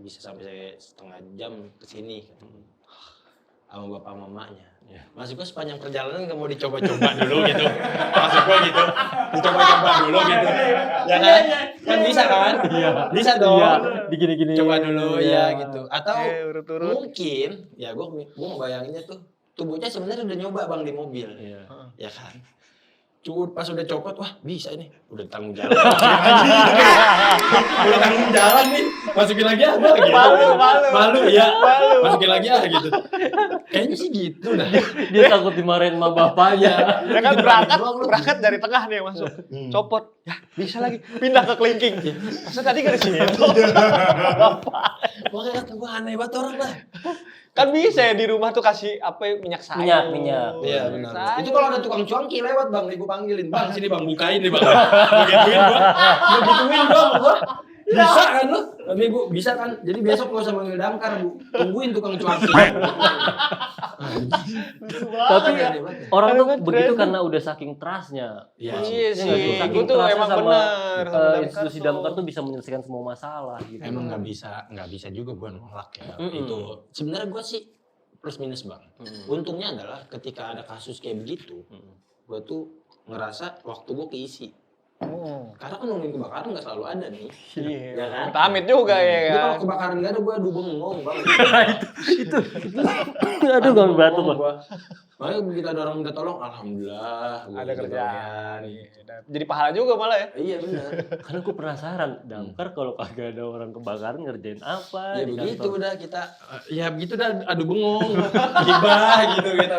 Bisa sampai setengah jam ke sini. Sama bapak mamanya. Ya. Maksud gue sepanjang perjalanan gak mau dicoba-coba dulu gitu. Maksud gue gitu. Dicoba-coba dulu gitu. Ya kan? Kan bisa kan? Iya. Bisa dong. Iya, digini-gini. Coba dulu ya gitu. Atau urut-urut. mungkin, ya gue ngebayanginnya tuh. Tubuhnya sebenarnya udah nyoba bang di mobil. Iya. Ya kan? Pas udah copot, wah bisa ini. Udah tanggung jawab. Udah tanggung jawab nih. Masukin lagi apa gitu. Malu ya. Masukin lagi gitu. Kayaknya sih gitu dah. Dia takut dimarahin sama bapaknya. Ya kan berangkat dari tengah nih masuk. Copot. Ya, bisa lagi. Pindah ke kelingking. Masa tadi gak di situ? Makanya kata gue aneh banget orang lah. Kan bisa ya di rumah tuh kasih minyak sayur. Minyak. Iya benar. Itu kalau ada tukang cuanki lewat bang, nih gue panggilin. Bang sini bang, bukain nih bang. Begituin gua. Bisa kan lu? Tapi bu, bisa kan? Jadi besok gak usah manggil damkar bu. Tungguin tukang cuanki. Tapi orang tuh begitu karena udah saking trustnya. Iya sih. Itu tuh emang benar. Institusi damkar tuh bisa menyelesaikan semua masalah gitu. Emang nggak bisa juga gue nolak ya. Itu sebenarnya gue sih plus minus bang. Untungnya adalah ketika ada kasus kayak begitu, gue tuh ngerasa waktu gue keisi. Karena kan nungguin kebakaran nggak selalu ada nih. Iya. Ya kan? Amit juga ya Gue kan. kalau kebakaran nggak ada gue adu bengong bang. itu. Aduh gak batu bang. Makanya begitu ada orang minta tolong, alhamdulillah. Ada kerjaan. Jadi pahala juga malah ya. Iya benar. Karena gue penasaran, damkar kalau kagak ada orang kebakaran ngerjain apa? Ya di begitu kantor? udah kita, ya begitu udah adu bengong, gibah gitu kita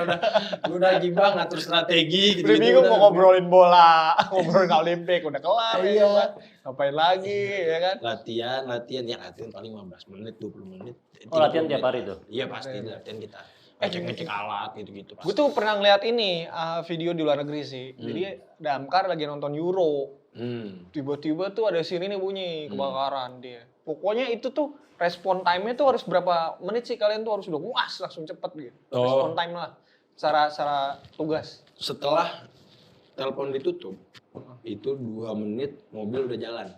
udah gibah ngatur strategi gitu. Udah bingung mau ngobrolin bola, ngobrolin Olimpik, udah kelar Iya. ya kan. Ngapain lagi ya kan? Latihan paling 15 menit, 20 menit. Oh latihan tiap hari tuh? Iya pasti latihan kita. Ngecek alat gitu-gitu pasti. Gue tuh pernah ngeliat ini video di luar negeri sih. Jadi damkar lagi nonton Euro. Tiba-tiba tuh ada sirine bunyi kebakaran dia. Pokoknya itu tuh respon time-nya tuh harus berapa menit sih kalian tuh harus udah langsung cepet gitu. Respon time lah. Secara tugas. Setelah telepon ditutup, itu 2 menit mobil udah jalan.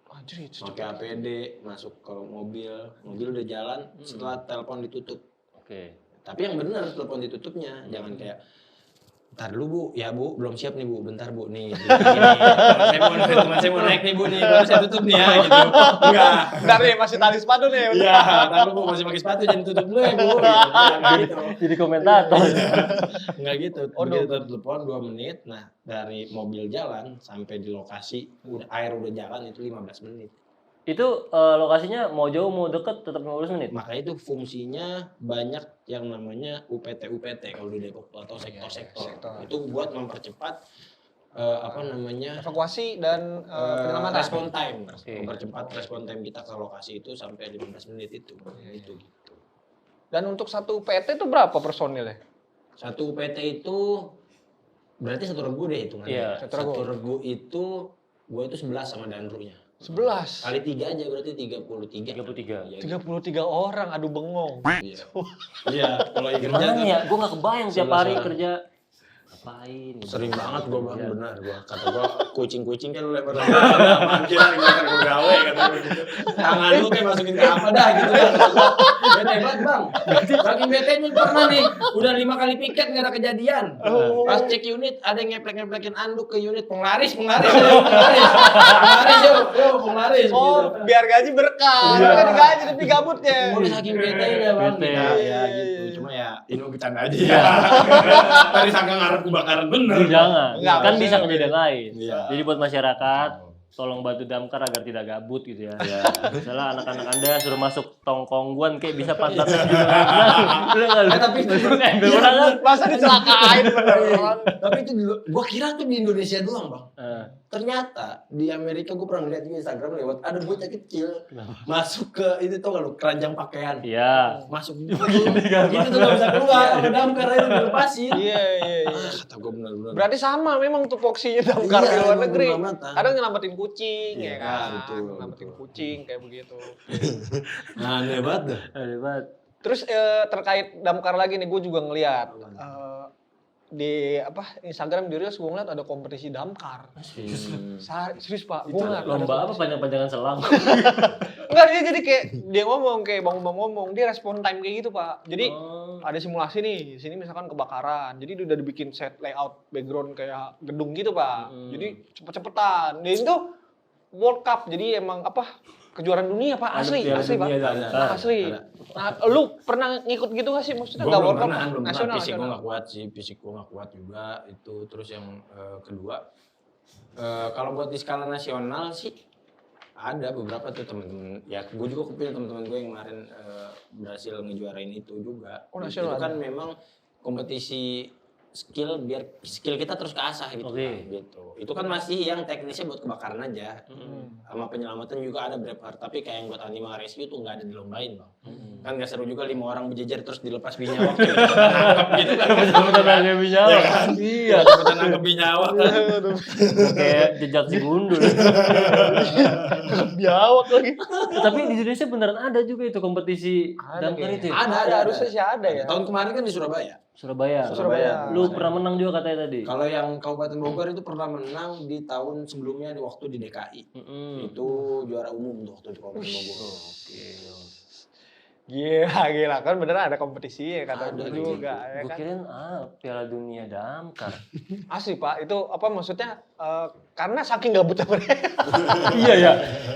Anjir, itu Pakai APD, masuk ke mobil udah jalan setelah telepon ditutup. Oke. Tapi yang benar telepon ditutupnya, jangan kayak ntar dulu bu, ya bu belum siap nih bu, bentar bu nih. Teman saya mau naik nih bu nih, baru saya tutup nih ya gitu. Enggak. bentar nih masih tali sepatu nih. Iya, ntar lu bu masih pakai sepatu jangan tutup dulu ya bu. Enggak gitu. Jadi komentator. Enggak gitu. Begitu telepon 2 menit, nah dari mobil jalan sampai di lokasi air udah jalan itu 15 menit. Itu lokasinya mau jauh mau deket tetap 15 menit? Makanya itu fungsinya banyak yang namanya UPT kalau di Depok atau sektor-sektor. Itu buat mempercepat Evakuasi dan penyelamatan. respon time. Mempercepat respon time kita ke lokasi itu sampai 15 menit itu. Itu gitu. Dan untuk satu PT itu berapa personilnya? Satu UPT itu berarti 1 regu deh hitungannya. Iya, 1 regu itu gue itu 11 sama danrunya. 11. Kali 3 aja berarti 33. 33. 33 orang adu bengong. Iya, kalau yang kerja Gimana ya? Gue gak kebayang tiap hari kerja. Ngapain? Sering banget gue bang, benar gue. Kata gue, kucing-kucing kan lu lempar parkiran gue gawe kata gue gitu. Tangan lu kayak masukin ke apa dah gitu kan. Bete banget bang. Saking betenya pernah nih, udah 5 kali piket gak ada kejadian. Pas cek unit, ada yang ngeplek-ngeplekin anduk ke unit. Penglaris yuk. Penglaris. Oh, biar gaji berkah. Bukan digaji tapi gabutnya. Udah saking betenya bang. Ya gitu, cuma ya ini bercanda aja ya. Tadi sangka ngarep kebakaran bener. Jangan. Enggak, Kan bisa kejadian lain. Iya. Jadi buat masyarakat, tolong bantu damkar agar tidak gabut gitu ya. Misalnya anak-anak Anda suruh masuk tongkongguan kayak bisa pantatnya gitu. Tapi itu Masa dicelakain beneran. Tapi itu gua kira tuh di Indonesia doang, Bang. Ternyata di Amerika gue pernah lihat di Instagram lewat ada bocah kecil masuk ke itu tuh kalau keranjang pakaian. Iya. Masuk gitu tuh nggak bisa keluar sama damkar itu dilepasin. Iya. Kata gue benar-benar. Berarti sama memang tuh foksinya damkar di luar negeri. Penyelamatan. Kadang nyelamatin kucing ya Iya, kan. betul. Nyelamatin kucing kayak begitu. Nah, aneh banget. Terus terkait damkar lagi nih, gue juga ngeliat di Instagram di Reels gue ngeliat ada kompetisi damkar. Serius Pak, gue ngeliat Lomba apa panjang-panjangan selang? Enggak, dia jadi kayak dia ngomong kayak Bang ngomong, dia respon time kayak gitu Pak. Jadi ada simulasi nih, di sini misalkan kebakaran. Jadi udah dibikin set layout background kayak gedung gitu Pak. Jadi cepet-cepetan. Dan itu World Cup, jadi emang kejuaraan dunia Pak, asli Pak. Asli. Nah, lu pernah ngikut gitu gak sih? Maksudnya Gue nggak belum World Cup pernah, nasional? fisik gue gak kuat sih, fisik gue gak kuat juga itu. Terus yang kedua, kalau buat di skala nasional sih ada beberapa tuh temen-temen. Ya gue juga kepilih temen-temen gue yang kemarin berhasil ngejuarain itu juga. Oh, nasional. Itu kan memang kompetisi skill biar skill kita terus keasah gitu. Gitu. Itu kan masih yang teknisnya buat kebakaran aja. Sama penyelamatan juga ada beberapa, tapi kayak yang buat anima rescue tuh nggak ada dilombain bang. Kan nggak seru juga 5 orang berjejer terus dilepas binyawak gitu kan. Betul-betul nangkep binyawak. Iya, betul nangkep binyawak kan. Kayak jejak si gundul. Biawak lagi. Tapi di Indonesia beneran ada juga itu kompetisi damkar itu. Ada, harusnya sih ada ya. Tahun kemarin kan di Surabaya. Surabaya. Lu pernah menang juga katanya tadi. Kalau yang Kabupaten Bogor itu pernah menang di tahun sebelumnya di waktu di DKI. Itu juara umum tuh waktu di Kabupaten Bogor. Gila kan beneran ada kompetisi ya kata gue juga ya Gue kan. kirain Piala Dunia damkar. Asli Pak, itu maksudnya karena saking gabutnya mereka. Iya ya.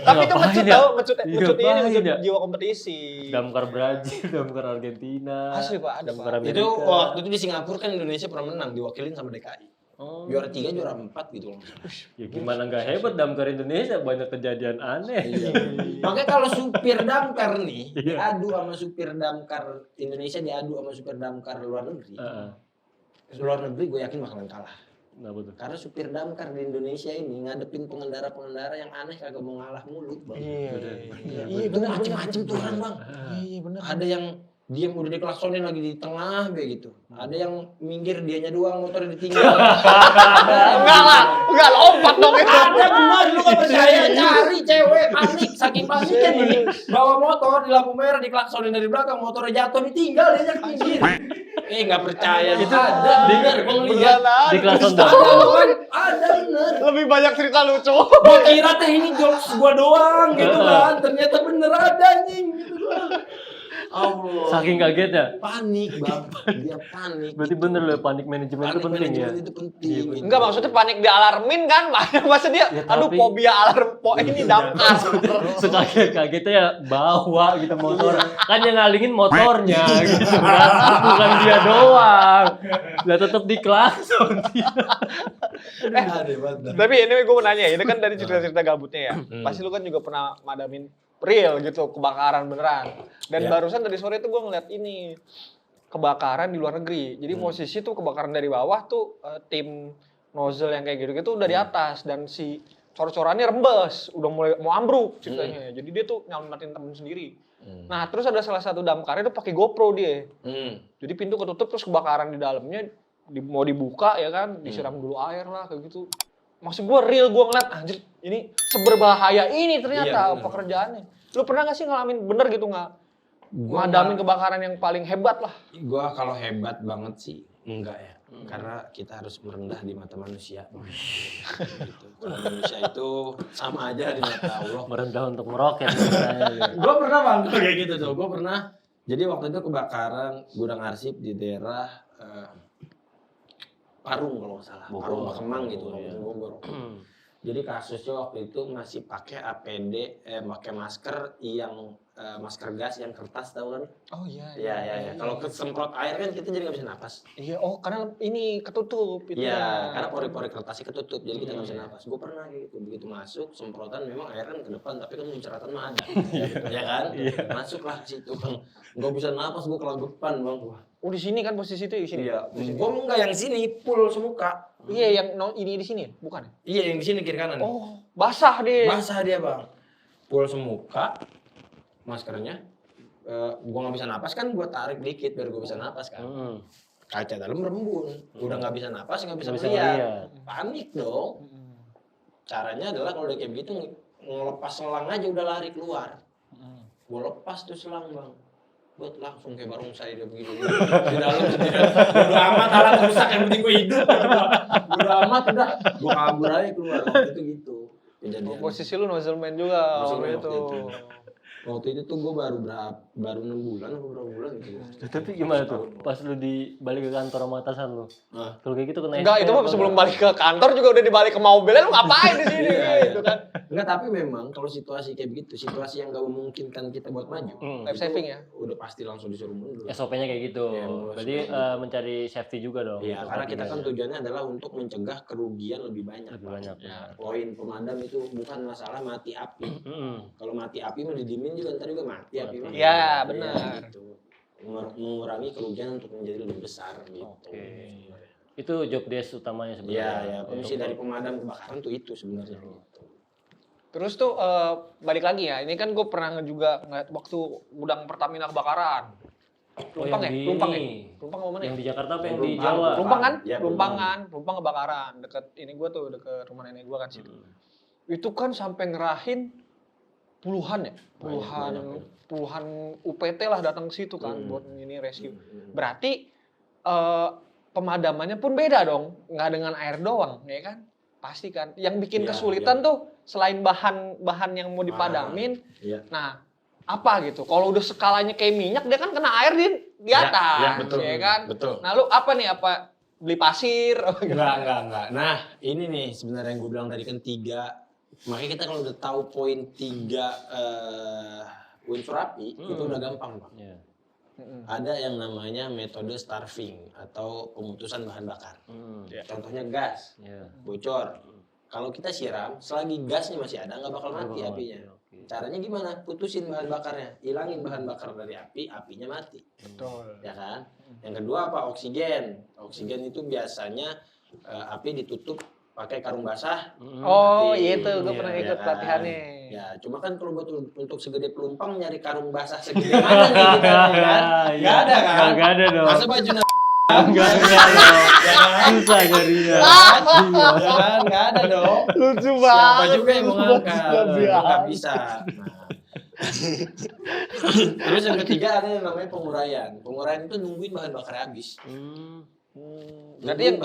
Tapi itu mecut ini jiwa kompetisi. Damkar Brazil, damkar Argentina. Asli Pak, ada Pak. Itu waktu itu di Singapura kan Indonesia pernah menang diwakilin sama DKI. Juara 3, juara 4 gitu loh. Ya gimana nggak hebat damkar Indonesia, banyak kejadian aneh. Makanya kalau supir damkar nih diadu sama supir damkar Indonesia diadu sama supir damkar luar negeri. Luar negeri gue yakin bakalan kalah. Karena supir damkar di Indonesia ini ngadepin pengendara-pengendara yang aneh kagak mau ngalah mulut bang. Iya bener macem-macem tuh orang bang. Iya bener. Ada yang diam udah diklaksonin lagi di tengah begitu. Ada yang minggir dianya doang motornya ditinggal. Enggak lompat dong itu. Ada benar lu gak percaya cari cewek panik saking paniknya nih bawa motor di lampu merah diklaksonin dari belakang motornya jatuh ditinggal dia ke pinggir. Nggak percaya itu ada bener gue ngeliat Di klakson ada bener. Lebih banyak cerita lucu. Gue kira teh ini jokes gua doang gitu kan ternyata bener ada anjing gitu kan. Allah. Saking kagetnya. Panik bang, dia panik. Berarti bener loh panik manajemen itu penting ya. Itu penting. Enggak maksudnya panik dialarmin kan, masa dia, aduh fobia alarm, ini damkar. Sekaget-kagetnya ya bawa gitu motor, kan yang ngalingin motornya gitu kan, bukan dia doang. Lah tetap diklakson dia. Tapi anyway gue mau nanya, ini kan dari cerita-cerita gabutnya ya, pasti lu kan juga pernah madamin real gitu, kebakaran beneran. Dan barusan tadi sore itu gue ngeliat ini, kebakaran di luar negeri. Jadi posisi tuh kebakaran dari bawah tuh tim nozzle yang kayak gitu-gitu udah di atas. Dan si cor-corannya rembes, udah mulai mau ambruk ceritanya. Jadi dia tuh nyelamatin temen sendiri. Nah terus ada salah satu damkar itu pakai GoPro dia. Jadi pintu ketutup terus kebakaran di dalamnya mau dibuka ya kan, disiram dulu air lah kayak gitu. Maksud gue real, gue ngeliat anjir ini seberbahaya ini ternyata pekerjaannya. Lu pernah gak sih ngalamin bener gitu ngadamin kebakaran yang paling hebat lah? Gue kalau hebat banget sih enggak ya. Karena kita harus merendah di mata manusia. Gitu. Kalau manusia itu sama aja di mata Allah. Merendah untuk meroket. Gue pernah bang kayak gitu tuh. Gue pernah. Jadi waktu itu kebakaran gudang arsip di daerah Parung kalau nggak salah, Parung Kemang gitu, Bogor. Jadi kasusnya waktu itu masih pakai APD, pakai masker yang masker gas yang kertas tahu kan? Oh iya. Iya. Kalau kesemprot air kan kita jadi nggak bisa napas. Iya, karena ini ketutup. Iya, karena pori-pori kertasnya ketutup, jadi kita nggak bisa napas. Gue pernah gitu, begitu masuk semprotan memang air kan ke depan, tapi kan munceratan mah ada, ya kan? Masuklah ke situ bang, nggak bisa napas gue kelagepan bang. Oh di sini kan posisi itu di sini. Iya, gue enggak yang sini, full semuka. Iya, yang ini di sini, bukan? Iya, yang di sini kiri kanan. Oh, basah dia. Basah dia, Bang. Full semuka, maskernya. Gua nggak bisa napas kan, gua tarik dikit biar gua bisa napas kan. Kaca dalam rembun, udah nggak bisa napas, nggak bisa lihat. Panik dong. Caranya adalah kalau udah kayak begitu ngelepas selang aja udah lari keluar. Gua lepas tuh selang, Bang. Buat langsung kayak barongsai dia begini. Di dalam bodo amat alat rusak yang penting gua hidup. Bodo amat udah gua kabur aja keluar. Waktu itu gitu kejadian. Posisi lu nozzle man juga waktu itu. Waktu itu tuh gue baru 6 bulan atau berapa bulan gitu. Tapi gimana tuh? Pas lu balik ke kantor sama atasan lu? Kalau kayak gitu kena enggak, itu mah sebelum balik ke kantor juga udah dibalik ke mobilnya, lu ngapain di sini gitu kan. Enggak, tapi memang kalau situasi kayak begitu, situasi yang enggak memungkinkan kita buat maju. Life saving ya. Udah pasti langsung disuruh mundur. SOP-nya kayak gitu. Ya, berarti mencari safety juga dong. Iya, karena kita kan tujuannya adalah untuk mencegah kerugian lebih banyak. Ya, poin pemadam itu bukan masalah mati api. Kalau mati api mah didimin juga ntar juga mati api mah. Iya, benar. Gitu. Mengurangi kerugian untuk menjadi lebih besar gitu. Itu job desk utamanya sebenarnya. Iya, fungsi dari pemadam kebakaran tuh itu sebenarnya. Terus tuh balik lagi ya, ini kan gue pernah juga ngeliat waktu gudang Pertamina kebakaran. Lumpang ya? Lumpang apa mana? Yang di Jakarta apa yang di Jawa? Lumpang kan? Ya, Lumpang kebakaran. Deket ini gue tuh, deket rumah nenek gue kan situ. Itu kan sampai ngerahin puluhan ya? Puluhan UPT lah datang ke situ kan buat ini rescue. Berarti pemadamannya pun beda dong, nggak dengan air doang, ya kan? Pasti kan. Yang bikin kesulitan tuh selain bahan yang mau dipadamin, nah apa gitu? Kalau udah skalanya kayak minyak, dia kan kena air di atas, ya kan? Betul. Nah lu apa nih? Apa beli pasir? Enggak. Nah ini nih sebenarnya yang gue bilang tadi kan 3. Makanya kita kalau udah tahu poin 3 unsur api itu udah gampang, Bang. Ada yang namanya metode starving atau pemutusan bahan bakar. Contohnya gas, bocor. Kalau kita siram, selagi gasnya masih ada, nggak bakal mati apinya. Caranya gimana? Putusin bahan bakarnya, hilangin bahan bakar dari api, apinya mati. Betul. Ya kan? Yang kedua apa? Oksigen. Oksigen itu biasanya api ditutup pakai karung basah. Oh iya itu, gue pernah ikut pelatihannya. Ya, cuma kan kalau buat untuk segede pelumpang nyari karung basah segede mana nih kita kan? Nggak ada kan? Nggak ada dong. Masa baju Nggak ada. Susah nyarinya. Ya kan? Nggak ada dong. Lucu banget. Siapa juga yang mau ngangkat? Nggak bisa. Terus yang ketiga ada yang namanya penguraian. Penguraian itu nungguin bahan bakar habis. Berarti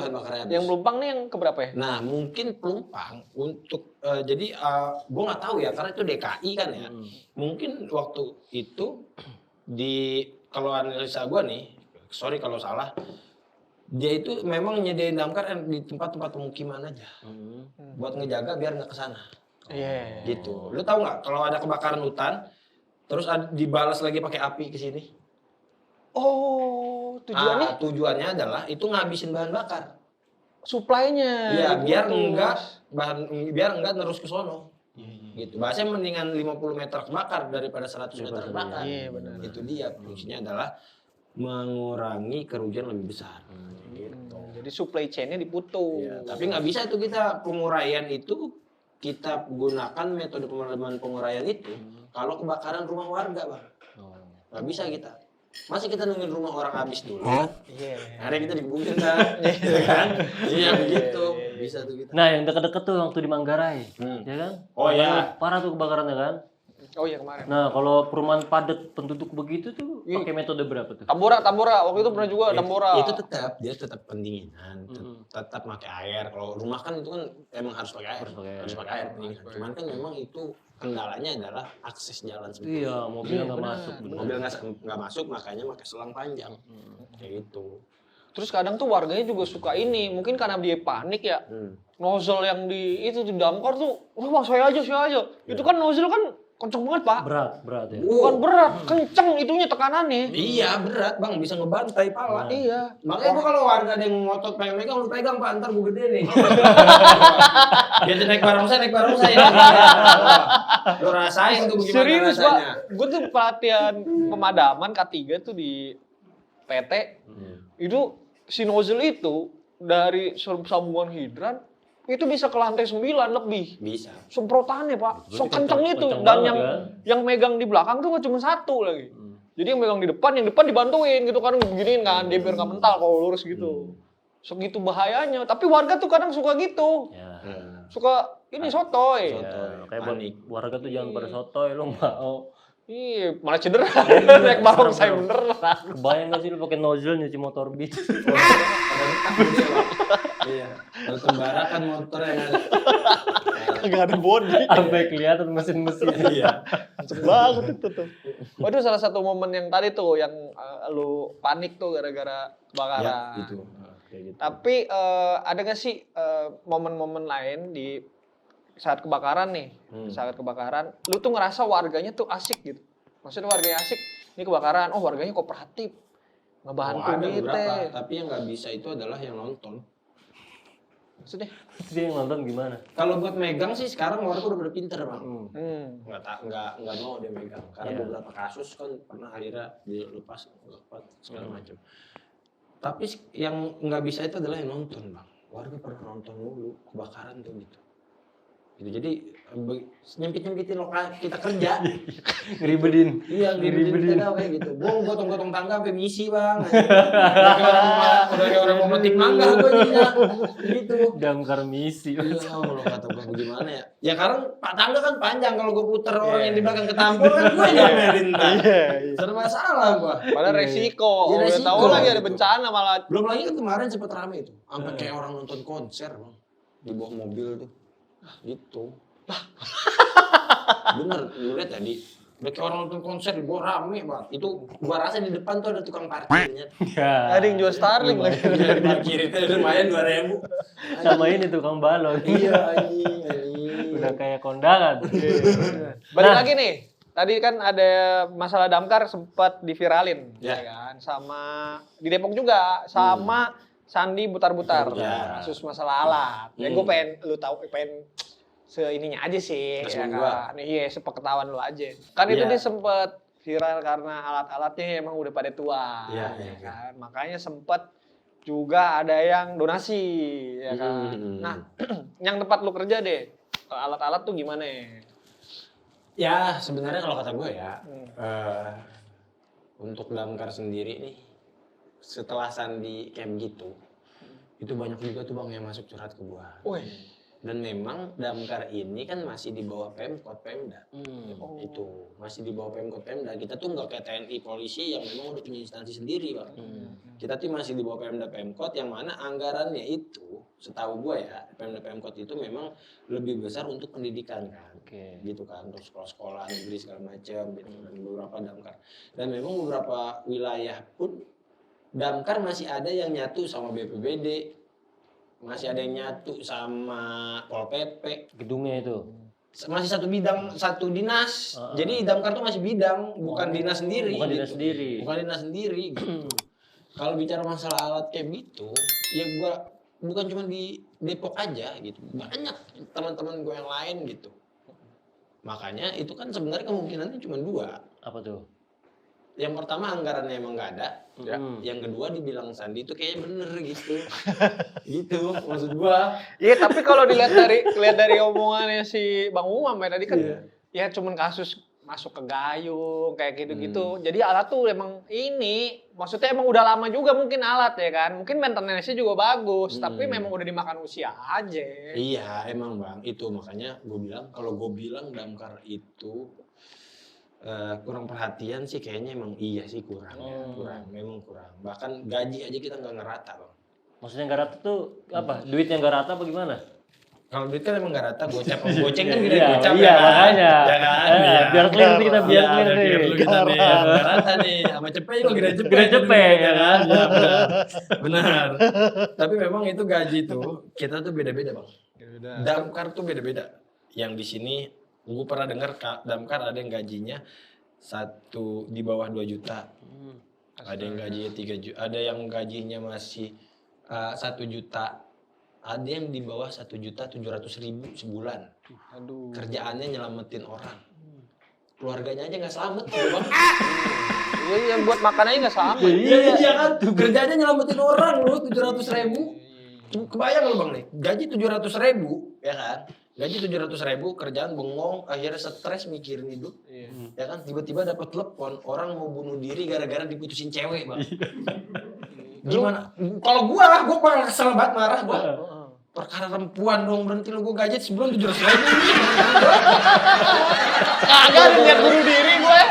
yang pelumpang nih yang keberapa ya? Nah mungkin pelumpang untuk jadi gue nggak tahu ya karena itu DKI kan ya. Mungkin waktu itu kalau analisa gue nih, sorry kalau salah, dia itu memang nyediain damkar di tempat-tempat pemukiman aja, buat ngejaga biar nggak kesana. Iya. Gitu. Lu tahu nggak kalau ada kebakaran hutan, terus dibalas lagi pakai api ke sini? Oh, tujuannya? Tujuannya adalah itu ngabisin bahan bakar. Supply-nya. Iya, biar enggak terus ke sono. Gitu. Bahasanya mendingan 50 meter kebakar daripada 100 meter kebakar. Iya, benar. Itu dia fungsinya adalah mengurangi kerugian lebih besar. Gitu. Jadi supply chain-nya diputus. Ya, tapi nggak bisa itu kita penguraian itu kita gunakan metode pemadaman penguraian itu kalau kebakaran rumah warga, Bang. Nggak bisa kita. Masih kita nungguin rumah orang habis dulu. Iya. Akhirnya kita dikebukin kan? Iya begitu. Bisa tuh kita. Nah, yang deket-deket tuh waktu di Manggarai, ya kan? Oh iya. Parah tuh kebakarannya kan? Oh iya kemarin. Nah, kalau perumahan padat penduduk begitu tuh pakai metode berapa tuh? Tambora. Waktu itu pernah juga Tambora. Itu dia tetap pendinginan, tetap pakai air. Kalau rumah kan itu kan emang harus pakai air. Harus pakai air pendinginan. Cuman kan memang itu kendalanya adalah akses jalan seperti Iya, mobil nggak masuk. Mobil nggak masuk, makanya pakai selang panjang. Kayak gitu. Terus kadang tuh warganya juga suka ini, mungkin karena dia panik ya. Nozzle yang di damkar tuh, Bang saya aja. Itu kan nozzle kan kenceng banget, Pak. Berat ya. Bukan berat, kenceng itunya tekanannya. Iya, berat, Bang. Bisa ngebantai pala. Iya. Makanya gua kalau warga ada yang ngotot pengen megang, lu pegang, Pak. Ntar gua gede nih. Biar naik barongsai ya. Lu rasain tuh gimana serius, rasanya. Pak. Gua tuh pelatihan pemadaman K3 tuh di PT. Itu si nozzle itu dari sambungan hidran itu bisa ke lantai 9 lebih. Bisa. Semprotannya Pak, Berarti kenceng itu. kenceng Dan banget, yang megang di belakang tuh cuma satu lagi. Jadi yang megang di depan, yang depan dibantuin gitu kan, beginiin kan, dia biar nggak mental kalau lurus gitu. Segitu bahayanya. Tapi warga tuh kadang suka gitu, Ya. suka ini sotoy. Ya, kayak buat warga tuh jangan pada sotoy, lo mau. Iya, malah cedera. Naik barongsai beneran. Kebayang gak sih lu pakai nozzle nyuci motor beat? Iya. Kalau tembara kan motor yang ada. Kagak ada body. Sampai kelihatan mesin-mesin. Iya. Kenceng banget itu tuh. Waduh, salah satu momen yang tadi tuh yang lu panik tuh gara-gara kebakaran. Ya, itu. Kayak gitu. Tapi ada gak sih momen-momen lain di saat kebakaran nih? Saat kebakaran, lu tuh ngerasa warganya tuh asik gitu. Maksudnya warganya asik, ini kebakaran, oh warganya kooperatif. Ngebantu ada gitu. beberapa, tapi yang nggak bisa itu adalah yang nonton. Maksudnya? Dia yang nonton gimana? Kalau buat megang sih sekarang warga udah pada pinter bang. Nggak mau dia megang. Karena beberapa kasus kan pernah akhirnya dilepas segala macam. Tapi yang nggak bisa itu adalah yang nonton bang. Warga pada nonton dulu kebakaran tuh gitu. Jadi nyempit-nyempitin lokasi kita kerja. Ngeribetin. Iya, ngeribetin kita kayak gitu. Gua gotong-gotong tangga sampai misi bang. Udah kayak orang mau metik mangga gue gitu. Damkar misi. Iya, kalau kata gue bagaimana ya? Ya karena pak tangga kan panjang, kalau gue puter orang yang di belakang ketampur kan gue yang merin. Iya. Serba-salah gue. Padahal resiko. Iya, Udah resiko. tahu lagi ada bencana malah. Belum lagi kan kemarin sempat rame itu. Sampai kayak orang nonton konser bang. Di bawah mobil tuh. Gitu. Bener, lu lihat tadi. Udah kayak orang nonton konser di bawah rame banget. Itu gua rasa di depan tuh ada tukang parkirnya. Ya. Ada yang jual Starling lagi. Bisa diparkirin itu lumayan 2.000. Sama ini tukang balon. Iya anjing. Udah kayak kondangan. Balik lagi nih. Tadi kan ada masalah damkar sempat diviralin, Ya. ya kan? Sama di Depok juga, sama Sandi butar-butar. Ya. Kasus masalah alat. Ya gue pengen lu tahu, pengen seininya aja sih, ya kan? Iya, sepengetahuan lu aja. Kan itu dia sempet viral karena alat-alatnya emang udah pada tua, Iya, ya iya. kan? Makanya sempet juga ada yang donasi, ya kan? Nah, yang tempat lu kerja deh, alat-alat tuh gimana ya? Ya sebenarnya kalau kata gue ya, untuk damkar sendiri nih, setelah Sandi kayak gitu, itu banyak juga tuh bang yang masuk curhat ke gue. Dan memang damkar ini kan masih di bawah Pemkot Pemda. Itu masih di bawah Pemkot Pemda. Kita tuh nggak kayak TNI polisi yang memang udah punya instansi sendiri bang. Kita tuh masih di bawah Pemda Pemkot yang mana anggarannya itu, setahu gue ya, Pemda Pemkot itu memang lebih besar untuk pendidikan kan. Gitu kan, untuk sekolah-sekolah negeri segala macam gitu, dan beberapa damkar. Dan memang beberapa wilayah pun damkar masih ada yang nyatu sama BPBD. Masih ada yang nyatu sama Pol PP. Gedungnya itu. Masih satu bidang, satu dinas. Jadi damkar tuh masih bidang, bukan dinas sendiri. Bukan dinas gitu. sendiri. Bukan dinas sendiri gitu. Kalau bicara masalah alat kayak gitu, ya gua bukan cuma di Depok aja gitu. Banyak teman-teman gue yang lain gitu. Makanya itu kan sebenarnya kemungkinannya cuma dua. Apa tuh? Yang pertama anggarannya emang nggak ada. Yang kedua dibilang Sandi itu kayaknya bener gitu. Gitu maksud gua. Iya, tapi kalau dilihat dari omongannya si Bang Umam ya tadi kan, ya cuman kasus masuk ke gayung kayak gitu-gitu. Jadi alat tuh emang ini, maksudnya emang udah lama juga mungkin alat ya kan. Mungkin maintenance-nya juga bagus, tapi memang udah dimakan usia aja. Iya emang bang, itu makanya gue bilang kalau gue bilang damkar itu kurang perhatian sih kayaknya emang iya sih kurang. Memang kurang. Bahkan gaji aja kita nggak ngerata bang. Maksudnya nggak rata tuh apa? Duitnya nggak rata apa gimana? Kalau duit kan emang nggak rata, gocap kan gede gocap iya, ya kan? makanya. Ya kan? Biar clear nih kita, biar clear nih. Biar kita nih, nggak rata nih. Sama cepet juga gede cepet. Gede cepet, ya kan? Ya benar. Tapi memang itu gaji tuh, kita tuh beda-beda bang. Damkar tuh beda-beda. Yang di sini, gue pernah dengar damkar ada yang gajinya di bawah 2 juta. Ada yang gajinya 3 juta, ada yang gajinya masih 1 juta. Ada yang di bawah 1.700.000 sebulan. Aduh. Kerjaannya nyelamatin orang. Keluarganya aja nggak selamat gitu bang. Iya, buat makan aja nggak selamat. Iya kan. Kerjanya nyelamatin orang loh 700.000. Kebayang lu Bang nih, gaji 700.000 ya kan? Gaji 700.000, kerjaan bengong, akhirnya stres mikirin hidup. Ya kan, tiba-tiba dapat telepon orang mau bunuh diri gara-gara diputusin cewek, Bang. Gimana? Kalau gua bakal kesel banget, marah gua. Perkara perempuan dong, berhenti lu, gua gaji sebelum 700.000. Kagak ada niat bunuh diri gue.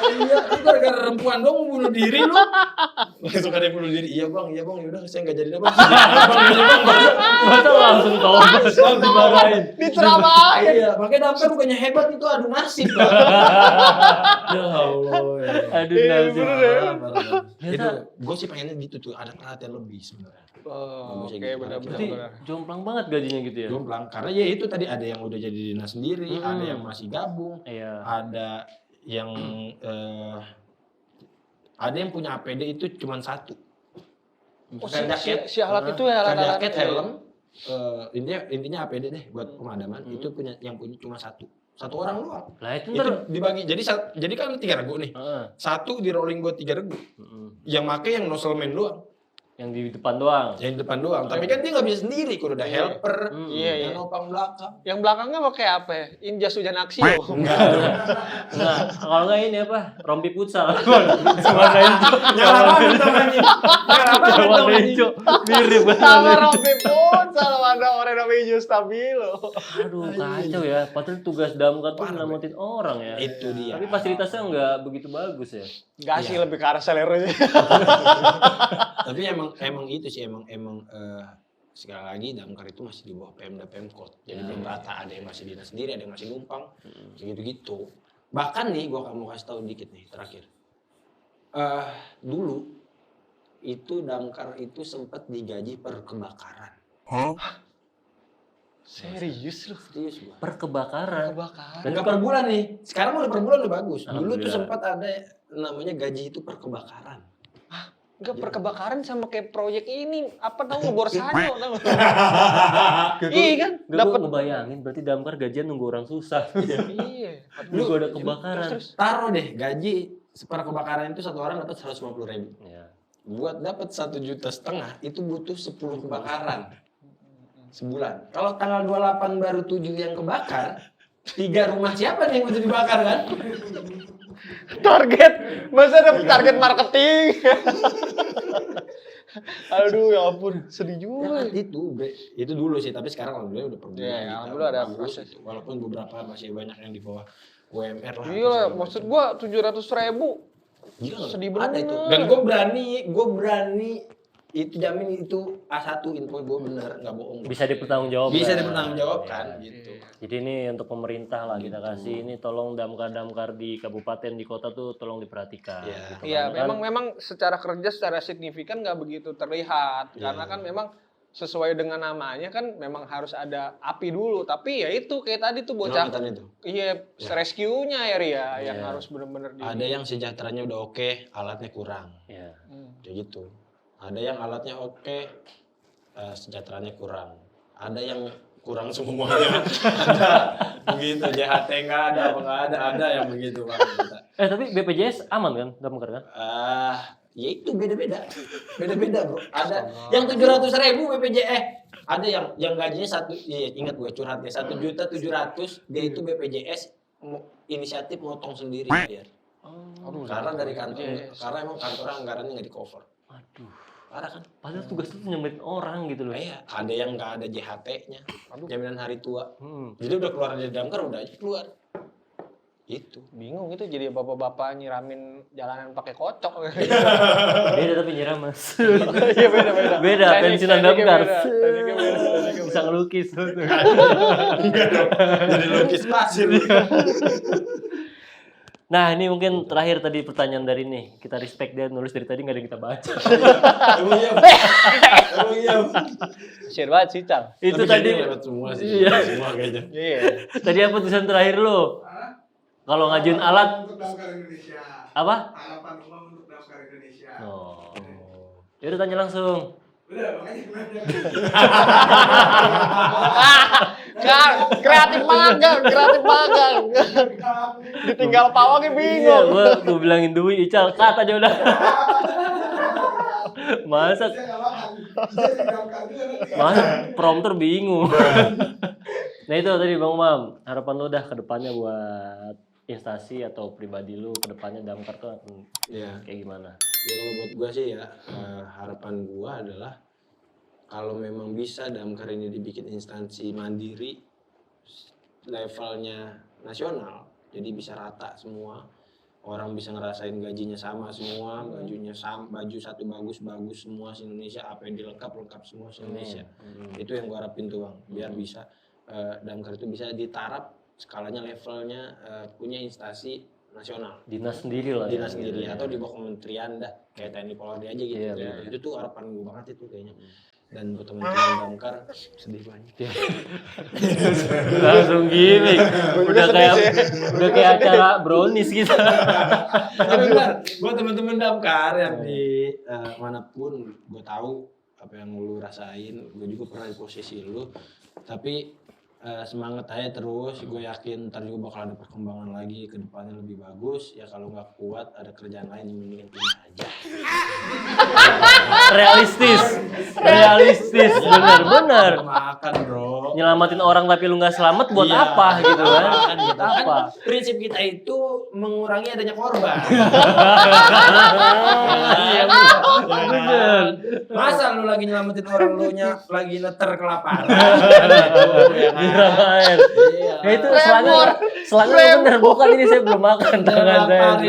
Iya, itu gara-gara perempuan dong mau bunuh diri lu. Langsung ada yang bunuh diri. Iya bang, yaudah saya nggak jadi dapat. Masa langsung tobat, langsung dimarahin. Diceramahin. Iya, makanya Damkar bukannya hebat itu adu nasib. Ya Allah. Aduh nasib. Itu gue sih pengennya gitu tuh, ada perhatian lebih sebenarnya. Oh, oke, benar-benar. Berarti jomplang banget gajinya gitu ya? Jomplang, karena ya itu tadi ada yang udah jadi dinas sendiri, ada yang masih gabung, ada yang punya APD itu cuma satu. Si alat itu ya, alat jaket, helm, intinya APD deh buat pemadaman, itu yang punya cuma satu orang doang. Lah itu dibagi, jadi kan 3 regu nih, satu di rolling buat 3 regu, yang make yang nozzleman doang. Yang di depan doang. Yang di depan doang. Tapi kan dia nggak bisa sendiri. Kalau udah helper, yang nopang belakang. Yang belakangnya pakai apa ya? Injas hujan aksi. Enggak. Kalau nggak ini apa? Rompi futsal. Warna hijau. Warna hijau. Mirip banget. Sama rompi futsal warna oranye hijau stabilo. Aduh kacau ya. Padahal tugas damkar tuh nyelamatin orang ya. Itu dia. Tapi fasilitasnya nggak begitu bagus ya. Enggak sih, lebih ke arah selernya. Tapi emang itu sih emang sekali lagi damkar itu masih di bawah Pemda Pemkot. Jadi belum rata, ada yang masih dinas sendiri, ada yang masih numpang, gitu-gitu. Bahkan nih gua mau kasih tahu dikit nih terakhir. Dulu itu damkar itu sempat digaji per kebakaran. Serius lu? Serius gua. Per kebakaran. Enggak per bulan nih. Sekarang mulai per bulan udah bagus. Dulu tuh sempat ada namanya gaji itu per kebakaran. Enggak, per kebakaran sama kayak proyek ini, apa tahu ngebor sanyo tahu. Iya kan? Dapat ngebayangin berarti damkar gajian nunggu orang susah. Iya. Lu ada kebakaran. Taruh deh gaji per kebakaran itu satu orang dapat 150.000. Iya. Buat dapat 1,5 juta itu butuh 10 kebakaran sebulan. Kalau tanggal 28 baru 7 yang kebakar, 3 rumah siapa nih yang mesti dibakar kan? Target, masa ada target marketing. Aduh ya ampun, sedih juga. Ya, itu dulu sih, tapi sekarang alhamdulillah udah perbulan. Ya, alhamdulillah ada proses. Walaupun beberapa masih banyak yang di bawah UMR lah. Iya, maksud gua 700.000. Gila, sedih banget itu. Dan gue berani itu jamin itu A1 info gue bener, nggak bohong. Bisa dipertanggungjawabkan. Bisa dipertanggungjawabkan gitu. Jadi ini untuk pemerintah lah kita kasih ini, tolong damkar di kabupaten, di kota tuh tolong diperhatikan. Iya, memang secara kerja secara signifikan nggak begitu terlihat karena kan memang sesuai dengan namanya kan memang harus ada api dulu, tapi ya itu kayak tadi tuh bocah rescue-nya ya Ria yang harus benar-benar ada yang sejahteranya udah oke, alatnya kurang. Iya. Kayak gitu. Ada yang alatnya oke, sejahteranya kurang. Ada yang kurang semuanya. Ada begitu, JHT nggak ada, apa nggak ada yang begitu Bang. Tapi BPJS aman kan damkar kan? Ya itu beda-beda bro. Ada yang 700.000 BPJS, ada yang gajinya ingat gue curhatnya 1.700.000 dia itu BPJS inisiatif motong sendiri biar. Karena dari kantor, karena emang kantor anggarannya nggak di cover. Aduh, parah kan? Padahal tugas itu nyemplung orang gitu loh. Iya, ada yang nggak ada JHT-nya, jaminan hari tua. Jadi udah keluar dari damkar udah aja keluar. Itu bingung itu jadi bapak-bapak nyiramin jalanan pakai kocok. Beda tapi nyiram Mas. Iya beda. Pensiunan damkar. Bisa ngelukis. Enggak dong. Jadi lukis pasir. Nah ini mungkin terakhir tadi pertanyaan dari nih. Kita respect dia nulis dari tadi nggak ada yang kita baca. Emang iya. Share banget sih Cang. Itu tadi. Semua sih. Semua kayaknya. Iya. Tadi apa tulisan terakhir lo? Kalau ngajuin alat untuk damkar Indonesia. Apa? Harapan uang untuk damkar Indonesia. Oh. Ya udah tanya langsung. Udah, makanya nanya. Kreatif magang. Ditinggal pawangnya bingung. Iya, gua bilangin Dwi, Ical, cut aja udah. Masa Saya nggak makan. Saya di damkar juga nanti. masa prompter bingung. Nah itu tadi Bang Umam, harapan lu dah ke depannya buat instansi atau pribadi lu ke depannya Damkar tuh akan kayak gimana? Ya kalau buat gua sih ya, harapan gua adalah kalau memang bisa Damkar ini dibikin instansi mandiri levelnya nasional, jadi bisa rata semua. Orang bisa ngerasain gajinya sama semua, bajunya sama, baju satu bagus semua se-Indonesia, apa yang lengkap semua se-Indonesia. Itu yang gua harapin tuh Bang, biar bisa Damkar itu bisa ditarap skalanya levelnya punya instansi nasional. Dinas sendiri lah. Dinas sendiri atau di bawah kementerian dah, kayak TNI Polri aja gitu. Itu tuh harapan gua banget itu kayaknya. Dan buat teman-teman Damkar sedih banget ya. Langsung gini. Udah kayak acara brownies gitu. Tapi benar, buat teman-teman Damkar yang di manapun, gue tahu apa yang lu rasain, gue juga pernah di posisi lu. Tapi semangat aja terus, gue yakin ntar juga bakal ada perkembangan lagi ke depannya lebih bagus. Ya kalau nggak kuat ada kerjaan lain yang mendingan pindah aja. Realistis, bener. Makan bro. Nyelamatin orang tapi lu nggak selamat buat apa gitu kan? Buat apa? Prinsip kita itu mengurangi adanya korban. Iya bener. Masa lu lagi nyelamatin orang lu lagi neter kelaparan? Nyiram air. Ya itu selangnya bener, bukan ini saya belum makan tangan saya.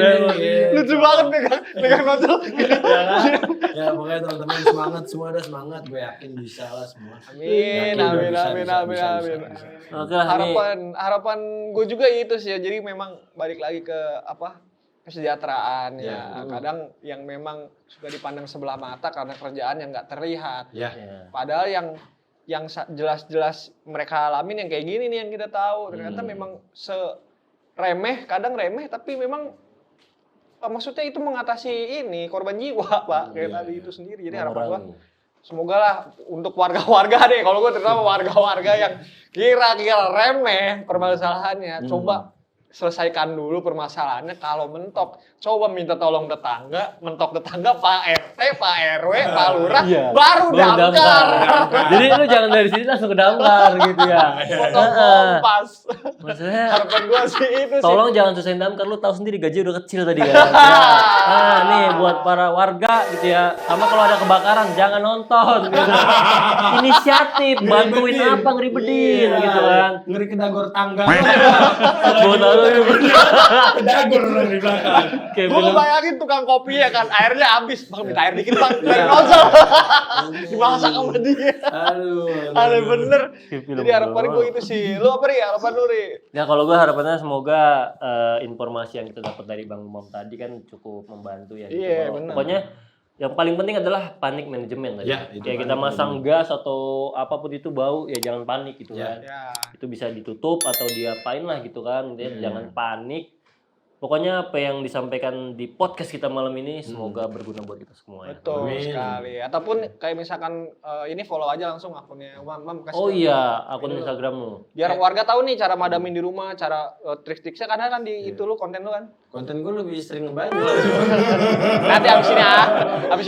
Lucu banget pegang nozzle. Ya pokoknya teman-teman semangat, semua ada semangat, gue yakin bisa lah semua. Amin. Oke lah, Harapan gue juga itu sih ya. Jadi memang balik lagi ke kesejahteraan ya. Kadang yang memang suka dipandang sebelah mata karena kerjaan yang nggak terlihat. Padahal yang jelas-jelas mereka alamin yang kayak gini nih yang kita tahu. Ternyata memang kadang remeh tapi memang maksudnya itu mengatasi korban jiwa Pak, kayak tadi itu sendiri. Jadi harapan gua semoga lah untuk warga-warga deh, kalau gua terutama warga-warga yang kira-kira remeh permasalahannya, coba selesaikan dulu permasalahannya. Kalau mentok, coba minta tolong tetangga, mentok tetangga Pak RT, Pak RW, Pak Lurah, baru Damkar. Jadi lu jangan dari sini langsung ke Damkar gitu ya. Potong kompas. Maksudnya Harapan gua sih itu sih. tolong jangan selesaiin Damkar, lu tahu sendiri gaji udah kecil tadi kan. Nah, nih buat para warga gitu ya. Sama kalau ada kebakaran jangan nonton gitu. Inisiatif, bantuin apa ngeribetin gitu kan. Ngeri kedagor tangga. Gua tahu Kedagor orang di belakang. Gue bayangin tukang kopi ya kan, airnya habis. Bang minta air dikit bang, dari nozzle. Dimasak sama dia. Aduh bener. Jadi harapan gue itu sih. Lu apa Ri? Harapan lu Ri? Ya kalau gue harapannya semoga informasi yang kita dapat dari Bang Umam tadi kan cukup membantu ya. Iya benar. Pokoknya yang paling penting adalah panik manajemen tadi. Kayak kita masang gas atau apapun itu bau ya jangan panik gitu kan. Itu bisa ditutup atau diapain lah gitu kan. Jangan panik. Pokoknya apa yang disampaikan di podcast kita malam ini semoga berguna buat kita semua ya. Betul sekali. Ataupun kayak misalkan ini follow aja langsung akunnya Mam kasih. Oh iya, akun Instagram lu. Biar warga tahu nih cara madamin di rumah, cara trik-triknya karena kan di itu lu konten lu kan. Konten gue lebih sering ngebanyol. Nanti abis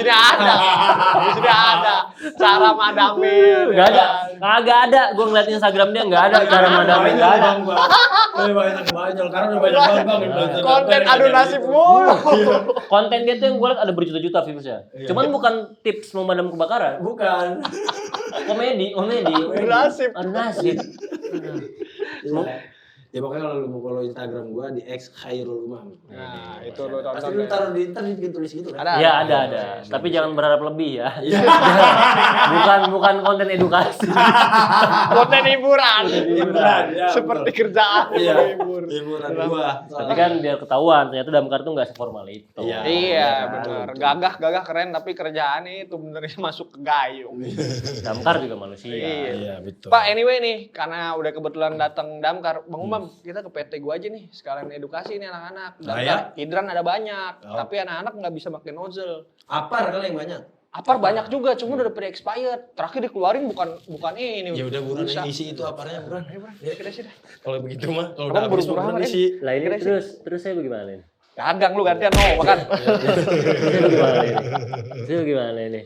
ini ada cara madamin. Kagak ada. Gue ngeliat Instagram dia nggak ada cara madamin, nggak ada. Banyak ngebanyol karena udah banyak banget bang. Konten adu nasib mulu. Konten dia tuh yang gue liat ada berjuta-juta views-nya. Cuman bukan tips memadam kebakaran. Bukan. Komedi. Adu nasib. Ya pokoknya kalau lu mau follow Instagram gua di @khairulumam. Nah, itu lu tonton. Pasti lu taruh di internet bikin tulis gitu kan? Iya ada. Tapi jangan berharap lebih ya. bukan konten edukasi. Konten hiburan. Ya, Seperti kerjaan hiburan gua. Tapi kan biar ketahuan ternyata Damkar tuh nggak seformal itu. Iya, benar. Gagah keren tapi kerjaannya itu benernya masuk ke gayung. Damkar juga manusia. Iya, betul. Pak, anyway nih, karena udah kebetulan datang Damkar, Bang Umam, kita ke PT gua aja nih, sekalian edukasi nih anak-anak. Damkar, hidran ada banyak, tapi anak-anak nggak bisa pakai nozzle. Apar kali yang banyak. Apar banyak juga, cuma udah pre-expired. Terakhir dikeluarin bukan ini. Ya udah buruan isi itu aparnya buruan. Ya kita sih dah. Kalau begitu mah, kalau Abang udah habis buru-buru buruan amat, isi. Lah ini terus saya bagaimana nih? Dagang lu gantian mau makan. Itu gimana ini? Itu gimana ini?